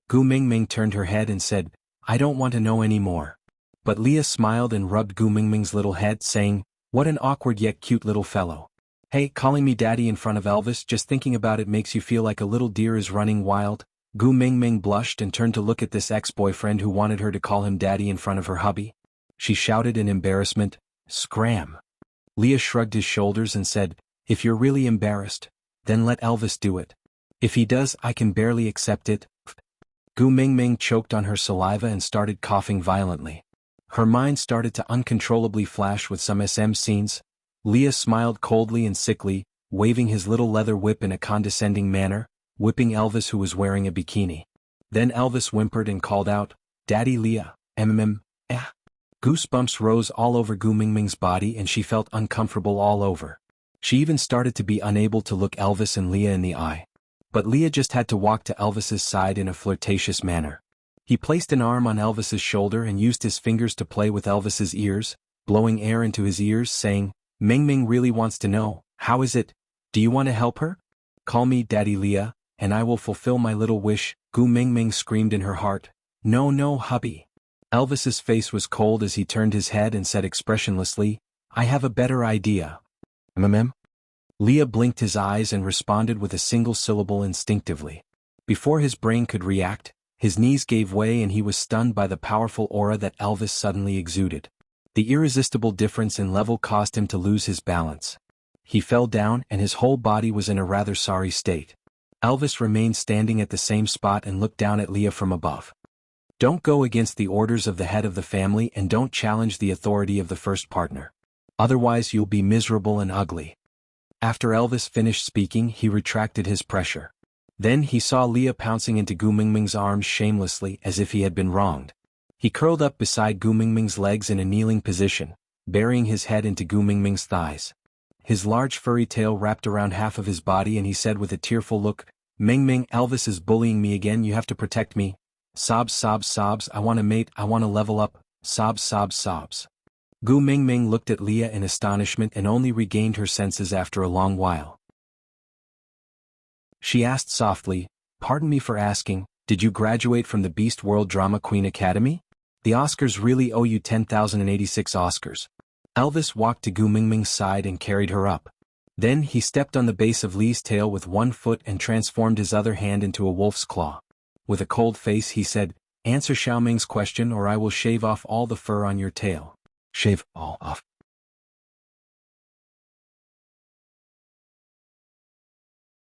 Gu Mingming turned her head and said, I don't want to know any more. But Leah smiled and rubbed Gu Mingming's little head, saying, What an awkward yet cute little fellow. Hey, calling me daddy in front of Elvis, just thinking about it makes you feel like a little deer is running wild. Gu Mingming blushed and turned to look at this ex-boyfriend who wanted her to call him daddy in front of her hubby. She shouted in embarrassment, Scram. Leah shrugged his shoulders and said, If you're really embarrassed, then let Elvis do it. If he does, I can barely accept it. Gu Mingming choked on her saliva and started coughing violently. Her mind started to uncontrollably flash with some SM scenes. Leah smiled coldly and sickly, waving his little leather whip in a condescending manner, whipping Elvis who was wearing a bikini. Then Elvis whimpered and called out, Daddy Leah, eh. Goosebumps rose all over Gu Mingming's body and she felt uncomfortable all over. She even started to be unable to look Elvis and Leah in the eye. But Leah just had to walk to Elvis's side in a flirtatious manner. He placed an arm on Elvis's shoulder and used his fingers to play with Elvis's ears, blowing air into his ears, saying, Mingming really wants to know, how is it? Do you want to help her? Call me Daddy Leah, and I will fulfill my little wish. Gu Mingming screamed in her heart, No, no, hubby. Elvis's face was cold as he turned his head and said expressionlessly, I have a better idea. Leah blinked his eyes and responded with a single syllable instinctively. Before his brain could react, his knees gave way and he was stunned by the powerful aura that Elvis suddenly exuded. The irresistible difference in level caused him to lose his balance. He fell down and his whole body was in a rather sorry state. Elvis remained standing at the same spot and looked down at Leah from above. Don't go against the orders of the head of the family and don't challenge the authority of the first partner. Otherwise you'll be miserable and ugly. After Elvis finished speaking, he retracted his pressure. Then he saw Leah pouncing into Gu Mingming's arms shamelessly as if he had been wronged. He curled up beside Gu Mingming's legs in a kneeling position, burying his head into Gu Mingming's thighs. His large furry tail wrapped around half of his body and he said with a tearful look, Mingming, Elvis is bullying me again, you have to protect me. Sobs, sobs, sobs, I want to mate, I want to level up, sobs, sobs, sobs. Gu Mingming looked at Leah in astonishment and only regained her senses after a long while. She asked softly, Pardon me for asking, did you graduate from the Beast World Drama Queen Academy? The Oscars really owe you 10,086 Oscars. Elvis walked to Gu Mingming's side and carried her up. Then he stepped on the base of Lee's tail with one foot and transformed his other hand into a wolf's claw. With a cold face he said, Answer Xiaoming's question or I will shave off all the fur on your tail. Shave all off.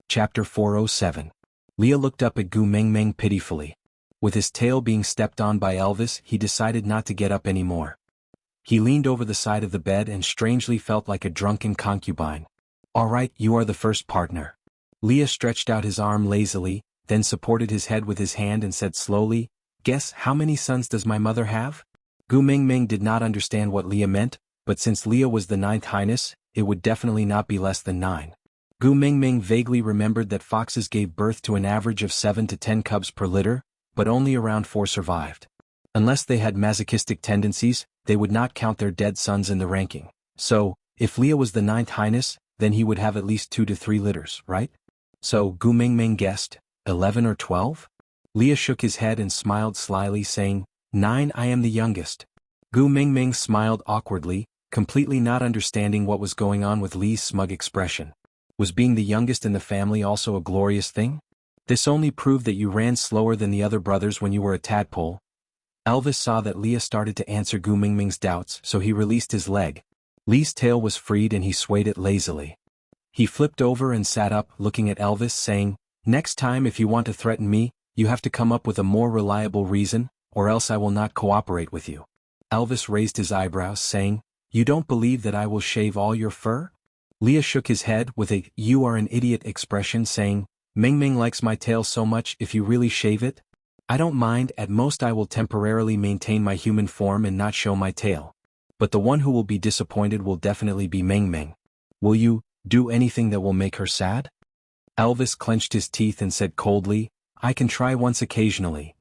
Chapter 407. Leah looked up at Gu Mingming pitifully. With his tail being stepped on by Elvis, he decided not to get up anymore. He leaned over the side of the bed and strangely felt like a drunken concubine. "All right, you are the first partner." Leah stretched out his arm lazily, then supported his head with his hand and said slowly, "Guess how many sons does my mother have?" Gu Mingming did not understand what Leah meant, but since Leah was the ninth highness, it would definitely not be less than 9. Gu Mingming vaguely remembered that foxes gave birth to an average of 7 to 10 cubs per litter, but only around 4 survived. Unless they had masochistic tendencies, they would not count their dead sons in the ranking. So, if Leah was the ninth highness, then he would have at least 2 to 3 litters, right? So Gu Mingming guessed, 11 or 12? Leah shook his head and smiled slyly, saying, 9. I am the youngest. Gu Mingming smiled awkwardly, completely not understanding what was going on with Lee's smug expression. Was being the youngest in the family also a glorious thing? This only proved that you ran slower than the other brothers when you were a tadpole. Elvis saw that Leah started to answer Gu Mingming's doubts, so he released his leg. Lee's tail was freed and he swayed it lazily. He flipped over and sat up, looking at Elvis, saying, "Next time if you want to threaten me, you have to come up with a more reliable reason, or else I will not cooperate with you." Elvis raised his eyebrows, saying, "You don't believe that I will shave all your fur?" Leah shook his head with a "you are an idiot" expression, saying, "Mingming likes my tail so much. If you really shave it, I don't mind. At most I will temporarily maintain my human form and not show my tail. But the one who will be disappointed will definitely be Mingming. Will you do anything that will make her sad?" Elvis clenched his teeth and said coldly, "I can try once occasionally."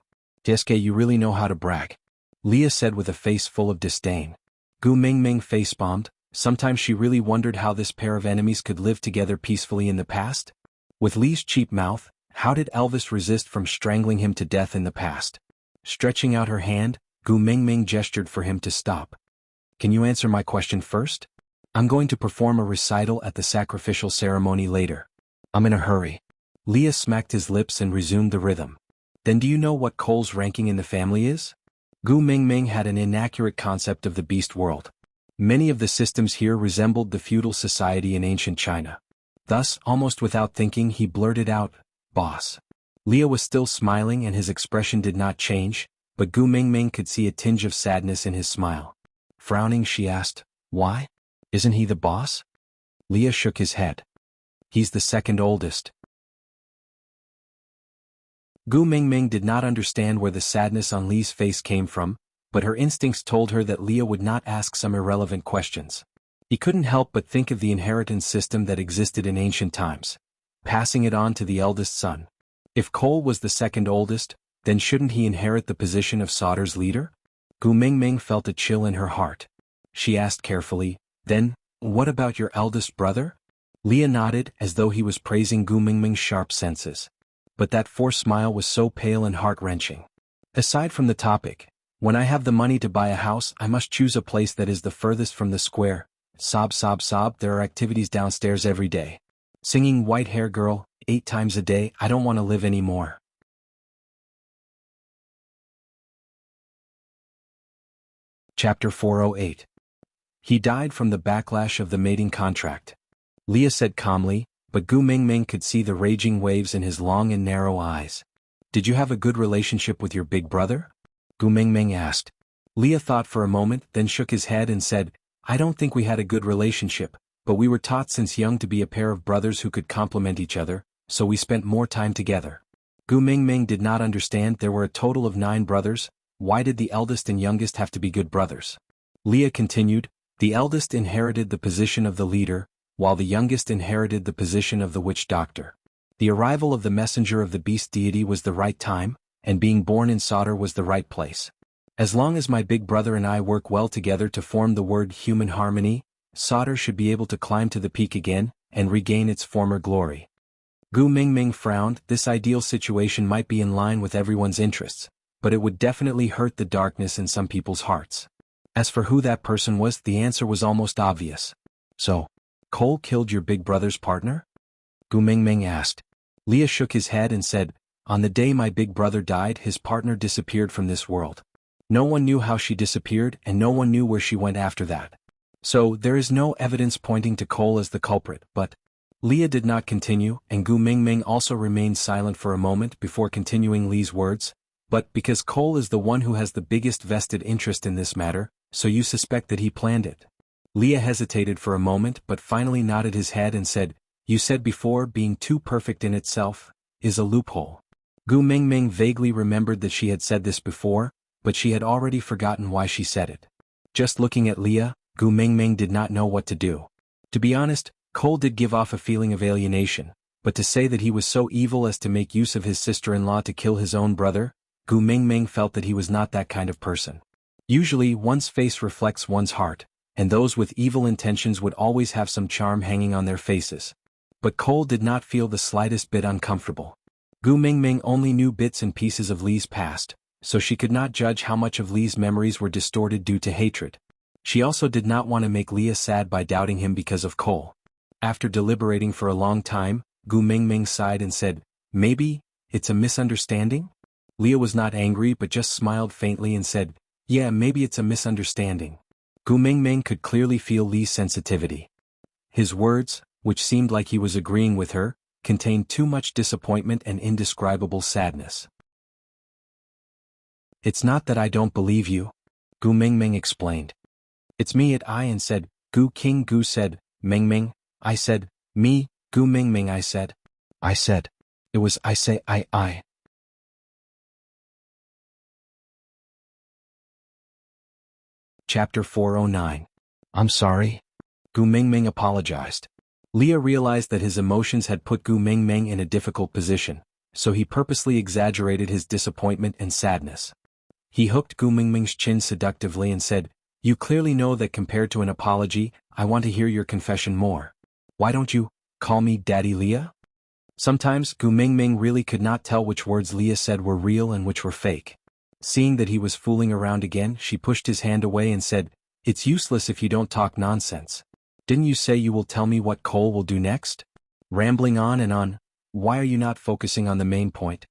"Deske, you really know how to brag," Leah said with a face full of disdain. Gu Mingming facepalmed. Sometimes she really wondered how this pair of enemies could live together peacefully in the past. With Lee's cheap mouth, how did Elvis resist from strangling him to death in the past? Stretching out her hand, Gu Mingming gestured for him to stop. "Can you answer my question first? I'm going to perform a recital at the sacrificial ceremony later. I'm in a hurry." Leah smacked his lips and resumed the rhythm. "Then do you know what Cole's ranking in the family is?" Gu Mingming had an inaccurate concept of the beast world. Many of the systems here resembled the feudal society in ancient China. Thus, almost without thinking, he blurted out, "Boss." Leah was still smiling and his expression did not change, but Gu Mingming could see a tinge of sadness in his smile. Frowning, she asked, "Why? Isn't he the boss?" Leah shook his head. "He's the second oldest." Gu Mingming did not understand where the sadness on Lee's face came from, but her instincts told her that Leah would not ask some irrelevant questions. He couldn't help but think of the inheritance system that existed in ancient times, passing it on to the eldest son. If Cole was the second oldest, then shouldn't he inherit the position of Sauter's leader? Gu Mingming felt a chill in her heart. She asked carefully, "Then, what about your eldest brother?" Leah nodded as though he was praising Gu Mingming's sharp senses. But that forced smile was so pale and heart-wrenching. "Aside from the topic, when I have the money to buy a house, I must choose a place that is the furthest from the square. Sob sob sob, there are activities downstairs every day. Singing White Hair Girl, 8 times a day. I don't want to live anymore." Chapter 408. He died from the backlash of the mating contract. Leah said calmly, but Gu Mingming could see the raging waves in his long and narrow eyes. "Did you have a good relationship with your big brother?" Gu Mingming asked. Leah thought for a moment, then shook his head and said, "I don't think we had a good relationship, but we were taught since young to be a pair of brothers who could complement each other, so we spent more time together." Gu Mingming did not understand. There were a total of 9 brothers. Why did the eldest and youngest have to be good brothers? Leah continued, "The eldest inherited the position of the leader, while the youngest inherited the position of the witch doctor. The arrival of the messenger of the beast deity was the right time, and being born in Sauter was the right place. As long as my big brother and I work well together to form the word human harmony, Sauter should be able to climb to the peak again, and regain its former glory." Gu Mingming frowned. This ideal situation might be in line with everyone's interests, but it would definitely hurt the darkness in some people's hearts. As for who that person was, the answer was almost obvious. "So, Cole killed your big brother's partner?" Gu Mingming asked. Leah shook his head and said, "On the day my big brother died, his partner disappeared from this world. No one knew how she disappeared and no one knew where she went after that. So there is no evidence pointing to Cole as the culprit, but..." Leah did not continue, and Gu Mingming also remained silent for a moment before continuing Lee's words, But because Cole is the one who has the biggest vested interest in this matter, so you suspect that he planned it. Leah hesitated for a moment but finally nodded his head and said, you said before being too perfect in itself is a loophole. Gu Mingming vaguely remembered that she had said this before, but she had already forgotten why she said it. Just looking at Leah, Gu Mingming did not know what to do. To be honest, Cole did give off a feeling of alienation, but to say that he was so evil as to make use of his sister-in-law to kill his own brother, Gu Mingming felt that he was not that kind of person. Usually one's face reflects one's heart, and those with evil intentions would always have some charm hanging on their faces. But Cole did not feel the slightest bit uncomfortable. Gu Mingming only knew bits and pieces of Li's past, so she could not judge how much of Li's memories were distorted due to hatred. She also did not want to make Leah sad by doubting him because of Cole. After deliberating for a long time, Gu Mingming sighed and said, maybe it's a misunderstanding? Leah was not angry but just smiled faintly and said, yeah, maybe it's a misunderstanding. Gu Mingming could clearly feel Li's sensitivity. His words, which seemed like he was agreeing with her, contained too much disappointment and indescribable sadness. It's not that I don't believe you, Gu Mingming explained. It's me at I and said, Gu King Gu said, Mingming, I said, me, Gu Mingming I said. It was I say I. Chapter 409. I'm sorry. Gu Mingming apologized. Leah realized that his emotions had put Gu Mingming in a difficult position, so he purposely exaggerated his disappointment and sadness. He hooked Gu Mingming's chin seductively and said, you clearly know that compared to an apology, I want to hear your confession more. Why don't you call me Daddy Leah? Sometimes Gu Mingming really could not tell which words Leah said were real and which were fake. Seeing that he was fooling around again, she pushed his hand away and said, it's useless if you don't talk nonsense. Didn't you say you will tell me what Cole will do next? Rambling on and on, why are you not focusing on the main point?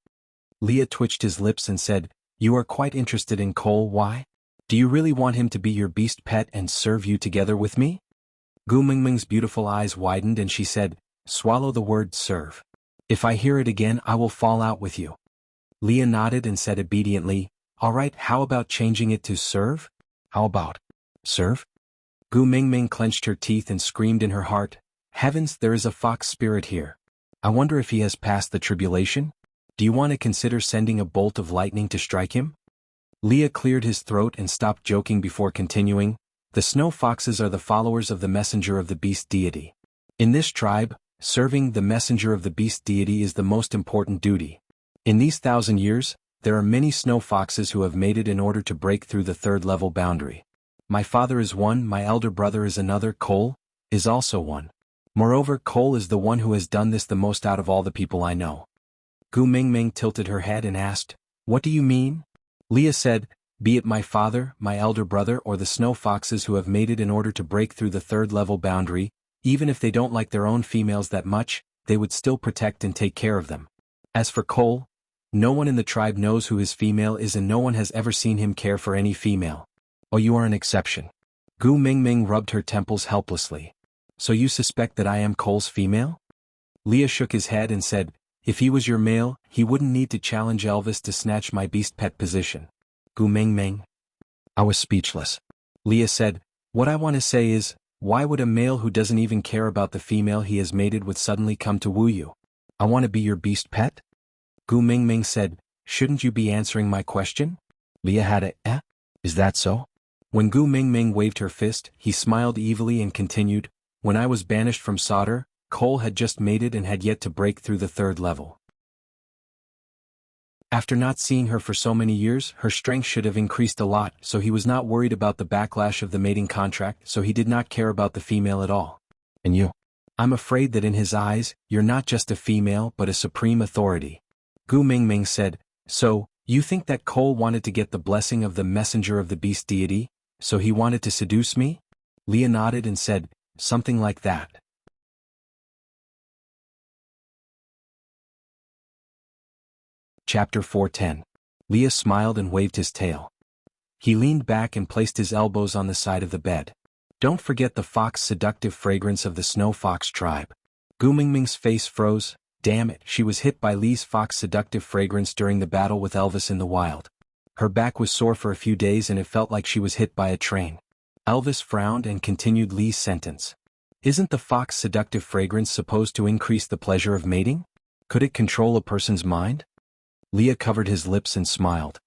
Leah twitched his lips and said, you are quite interested in Cole, why? Do you really want him to be your beast pet and serve you together with me? Gu Mingming's beautiful eyes widened and she said, swallow the word serve. If I hear it again I will fall out with you. Leah nodded and said obediently, alright, how about changing it to serve? How about serve? Gu Mingming clenched her teeth and screamed in her heart, heavens, there is a fox spirit here. I wonder if he has passed the tribulation? Do you want to consider sending a bolt of lightning to strike him? Leah cleared his throat and stopped joking before continuing, the snow foxes are the followers of the messenger of the beast deity. In this tribe, serving the messenger of the beast deity is the most important duty. In these 1,000 years, there are many snow foxes who have made it in order to break through the third level boundary. My father is one, my elder brother is another, Cole is also one. Moreover, Cole is the one who has done this the most out of all the people I know. Gu Mingming tilted her head and asked, what do you mean? Leah said, be it my father, my elder brother or the snow foxes who have made it in order to break through the third level boundary, even if they don't like their own females that much, they would still protect and take care of them. As for Cole, no one in the tribe knows who his female is and no one has ever seen him care for any female. Oh, you are an exception. Gu Mingming rubbed her temples helplessly. So you suspect that I am Cole's female? Leah shook his head and said, if he was your male, he wouldn't need to challenge Elvis to snatch my beast pet position. Gu Mingming. I was speechless. Leah said, what I want to say is, why would a male who doesn't even care about the female he has mated with suddenly come to woo you? I want to be your beast pet? Gu Mingming said, shouldn't you be answering my question? Leah had a, is that so? When Gu Mingming waved her fist, he smiled evilly and continued, when I was banished from Solder, Cole had just mated and had yet to break through the third level. After not seeing her for so many years, her strength should have increased a lot, so he was not worried about the backlash of the mating contract, so he did not care about the female at all. And you? I'm afraid that in his eyes, you're not just a female but a supreme authority. Gu Mingming said, so, you think that Cole wanted to get the blessing of the messenger of the beast deity, so he wanted to seduce me? Leah nodded and said, something like that. Chapter 410. Leah smiled and waved his tail. He leaned back and placed his elbows on the side of the bed. Don't forget the fox seductive fragrance of the snow fox tribe. Gu Mingming's face froze, Damn it, she was hit by Lee's Fox seductive fragrance during the battle with Elvis in the wild. Her back was sore for a few days and it felt like she was hit by a train. Elvis frowned and continued Lee's sentence. Isn't the Fox seductive fragrance supposed to increase the pleasure of mating? Could it control a person's mind? Leah covered his lips and smiled.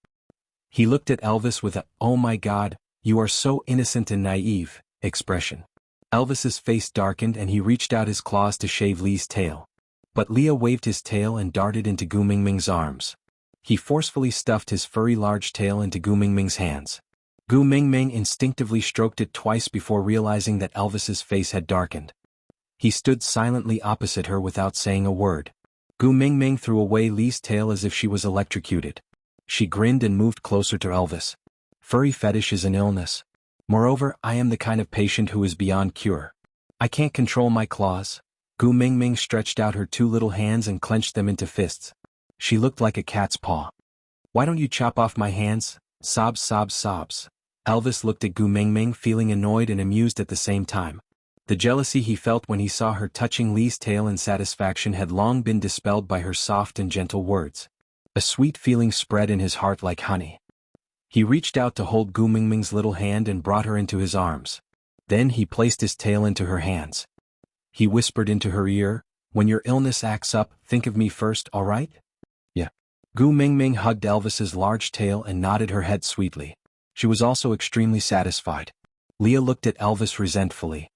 He looked at Elvis with a, "Oh my God, you are so innocent and naive," expression. Elvis's face darkened and he reached out his claws to shave Lee's tail. But Leah waved his tail and darted into Gu Mingming's arms. He forcefully stuffed his furry large tail into Gu Mingming's hands. Gu Mingming instinctively stroked it twice before realizing that Elvis's face had darkened. He stood silently opposite her without saying a word. Gu Mingming threw away Lee's tail as if she was electrocuted. She grinned and moved closer to Elvis. Furry fetish is an illness. Moreover, I am the kind of patient who is beyond cure. I can't control my claws. Gu Mingming stretched out her 2 little hands and clenched them into fists. She looked like a cat's paw. "Why don't you chop off my hands?" Sobs, sobs, sobs. Elvis looked at Gu Mingming, feeling annoyed and amused at the same time. The jealousy he felt when he saw her touching Lee's tail in satisfaction had long been dispelled by her soft and gentle words. A sweet feeling spread in his heart like honey. He reached out to hold Gu Mingming's little hand and brought her into his arms. Then he placed his tail into her hands. He whispered into her ear, "When your illness acts up, think of me first, all right?" "Yeah." Gu Mingming hugged Elvis's large tail and nodded her head sweetly. She was also extremely satisfied. Leah looked at Elvis resentfully.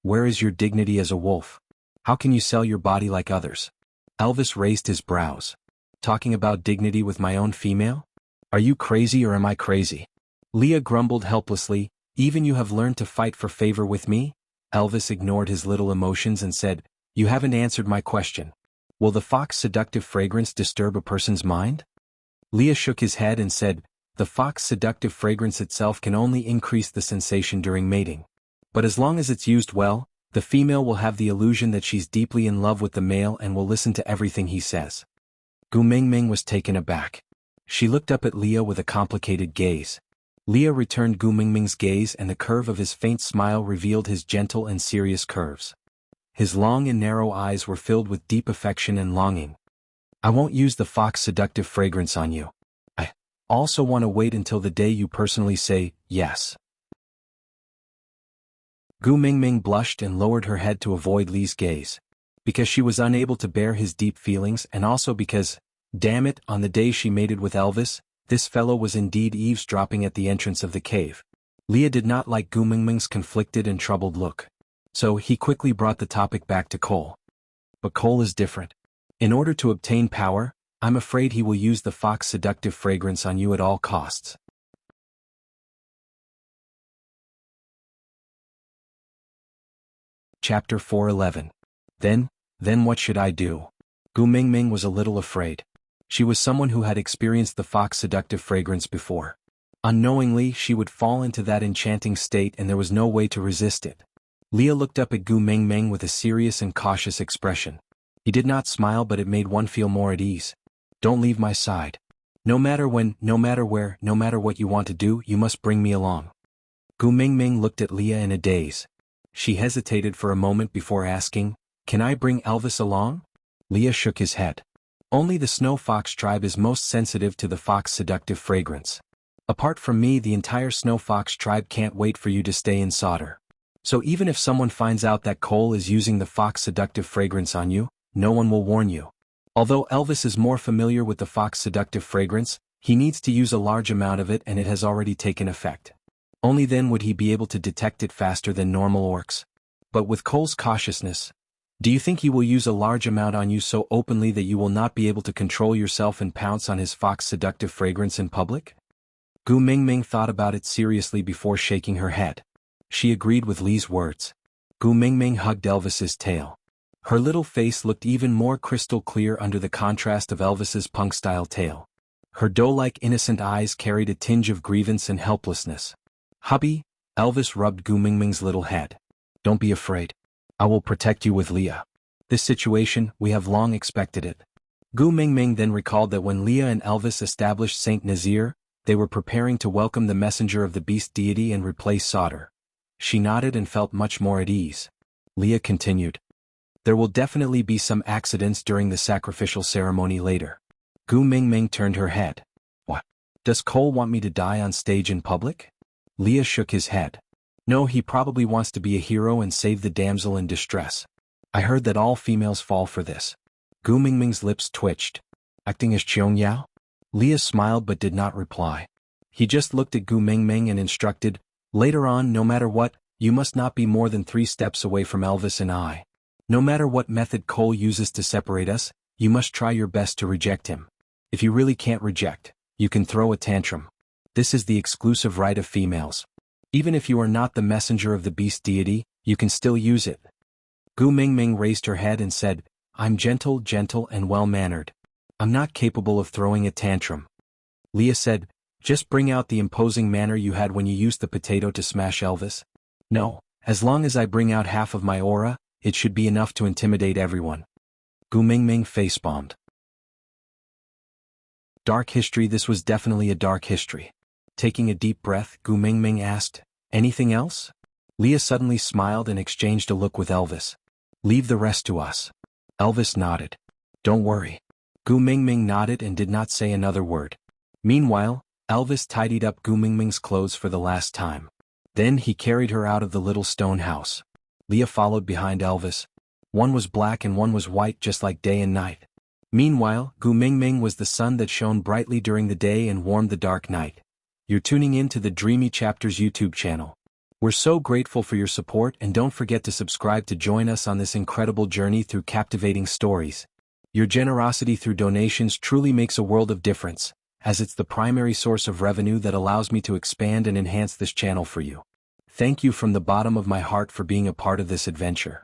"Where is your dignity as a wolf? How can you sell your body like others?" Elvis raised his brows. "Talking about dignity with my own female? Are you crazy or am I crazy?" Leah grumbled helplessly, "Even you have learned to fight for favor with me?" Elvis ignored his little emotions and said, "You haven't answered my question. Will the Fox seductive fragrance disturb a person's mind?" Leah shook his head and said, "The Fox seductive fragrance itself can only increase the sensation during mating. But as long as it's used well, the female will have the illusion that she's deeply in love with the male and will listen to everything he says." Gu Mingming was taken aback. She looked up at Leah with a complicated gaze. Leah returned Gu Mingming's gaze and the curve of his faint smile revealed his gentle and serious curves. His long and narrow eyes were filled with deep affection and longing. "I won't use the Fox seductive fragrance on you. I also want to wait until the day you personally say, yes." Gu Mingming blushed and lowered her head to avoid Lee's gaze. Because she was unable to bear his deep feelings and also because, damn it, on the day she mated with Elvis, this fellow was indeed eavesdropping at the entrance of the cave. Leah did not like Gu Mingming's conflicted and troubled look. So he quickly brought the topic back to Cole. "But Cole is different. In order to obtain power, I'm afraid he will use the Fox seductive fragrance on you at all costs." Chapter 411. Then what should I do? Gu Mingming was a little afraid. She was someone who had experienced the Fox seductive fragrance before. Unknowingly, she would fall into that enchanting state and there was no way to resist it. Leah looked up at Gu Mingming with a serious and cautious expression. He did not smile, but it made one feel more at ease. "Don't leave my side. No matter when, no matter where, no matter what you want to do, you must bring me along." Gu Mingming looked at Leah in a daze. She hesitated for a moment before asking, "Can I bring Elvis along?" Leah shook his head. "Only the Snow Fox tribe is most sensitive to the Fox seductive fragrance. Apart from me, the entire Snow Fox tribe can't wait for you to stay in Solder. So even if someone finds out that Cole is using the Fox seductive fragrance on you, no one will warn you. Although Elvis is more familiar with the Fox seductive fragrance, he needs to use a large amount of it and it has already taken effect. Only then would he be able to detect it faster than normal orcs. But with Cole's cautiousness, do you think he will use a large amount on you so openly that you will not be able to control yourself and pounce on his Fox seductive fragrance in public?" Gu Mingming thought about it seriously before shaking her head. She agreed with Lee's words. Gu Mingming hugged Elvis's tail. Her little face looked even more crystal clear under the contrast of Elvis's punk-style tail. Her doe-like innocent eyes carried a tinge of grievance and helplessness. "Hubby," Elvis rubbed Gu Mingming's little head. "Don't be afraid. I will protect you with Leah. This situation, we have long expected it." Gu Mingming then recalled that when Leah and Elvis established Saint Nazir, they were preparing to welcome the messenger of the beast deity and replace Solder. She nodded and felt much more at ease. Leah continued. There will definitely be some accidents during the sacrificial ceremony later. Gu Mingming turned her head. What? Does Cole want me to die on stage in public? Leah shook his head. No, he probably wants to be a hero and save the damsel in distress. I heard that all females fall for this. Gu Mingming's lips twitched. Acting as Qiong Yao? Leah smiled but did not reply. He just looked at Gu Mingming and instructed, later on, no matter what, you must not be more than 3 steps away from Elvis and I. No matter what method Cole uses to separate us, you must try your best to reject him. If you really can't reject, you can throw a tantrum. This is the exclusive right of females. Even if you are not the messenger of the beast deity, you can still use it. Gu Mingming raised her head and said, I'm gentle and well-mannered. I'm not capable of throwing a tantrum. Leah said, just bring out the imposing manner you had when you used the potato to smash Elvis. No, as long as I bring out half of my aura, it should be enough to intimidate everyone. Gu Mingming face-bombed. Dark history. This was definitely a dark history. Taking a deep breath, Gu Mingming asked, anything else? Leah suddenly smiled and exchanged a look with Elvis. Leave the rest to us. Elvis nodded. Don't worry. Gu Mingming nodded and did not say another word. Meanwhile, Elvis tidied up Gu Mingming's clothes for the last time. Then he carried her out of the little stone house. Leah followed behind Elvis. One was black and one was white, just like day and night. Meanwhile, Gu Mingming was the sun that shone brightly during the day and warmed the dark night. You're tuning in to the Dreamy Chapters YouTube channel. We're so grateful for your support, and don't forget to subscribe to join us on this incredible journey through captivating stories. Your generosity through donations truly makes a world of difference, as it's the primary source of revenue that allows me to expand and enhance this channel for you. Thank you from the bottom of my heart for being a part of this adventure.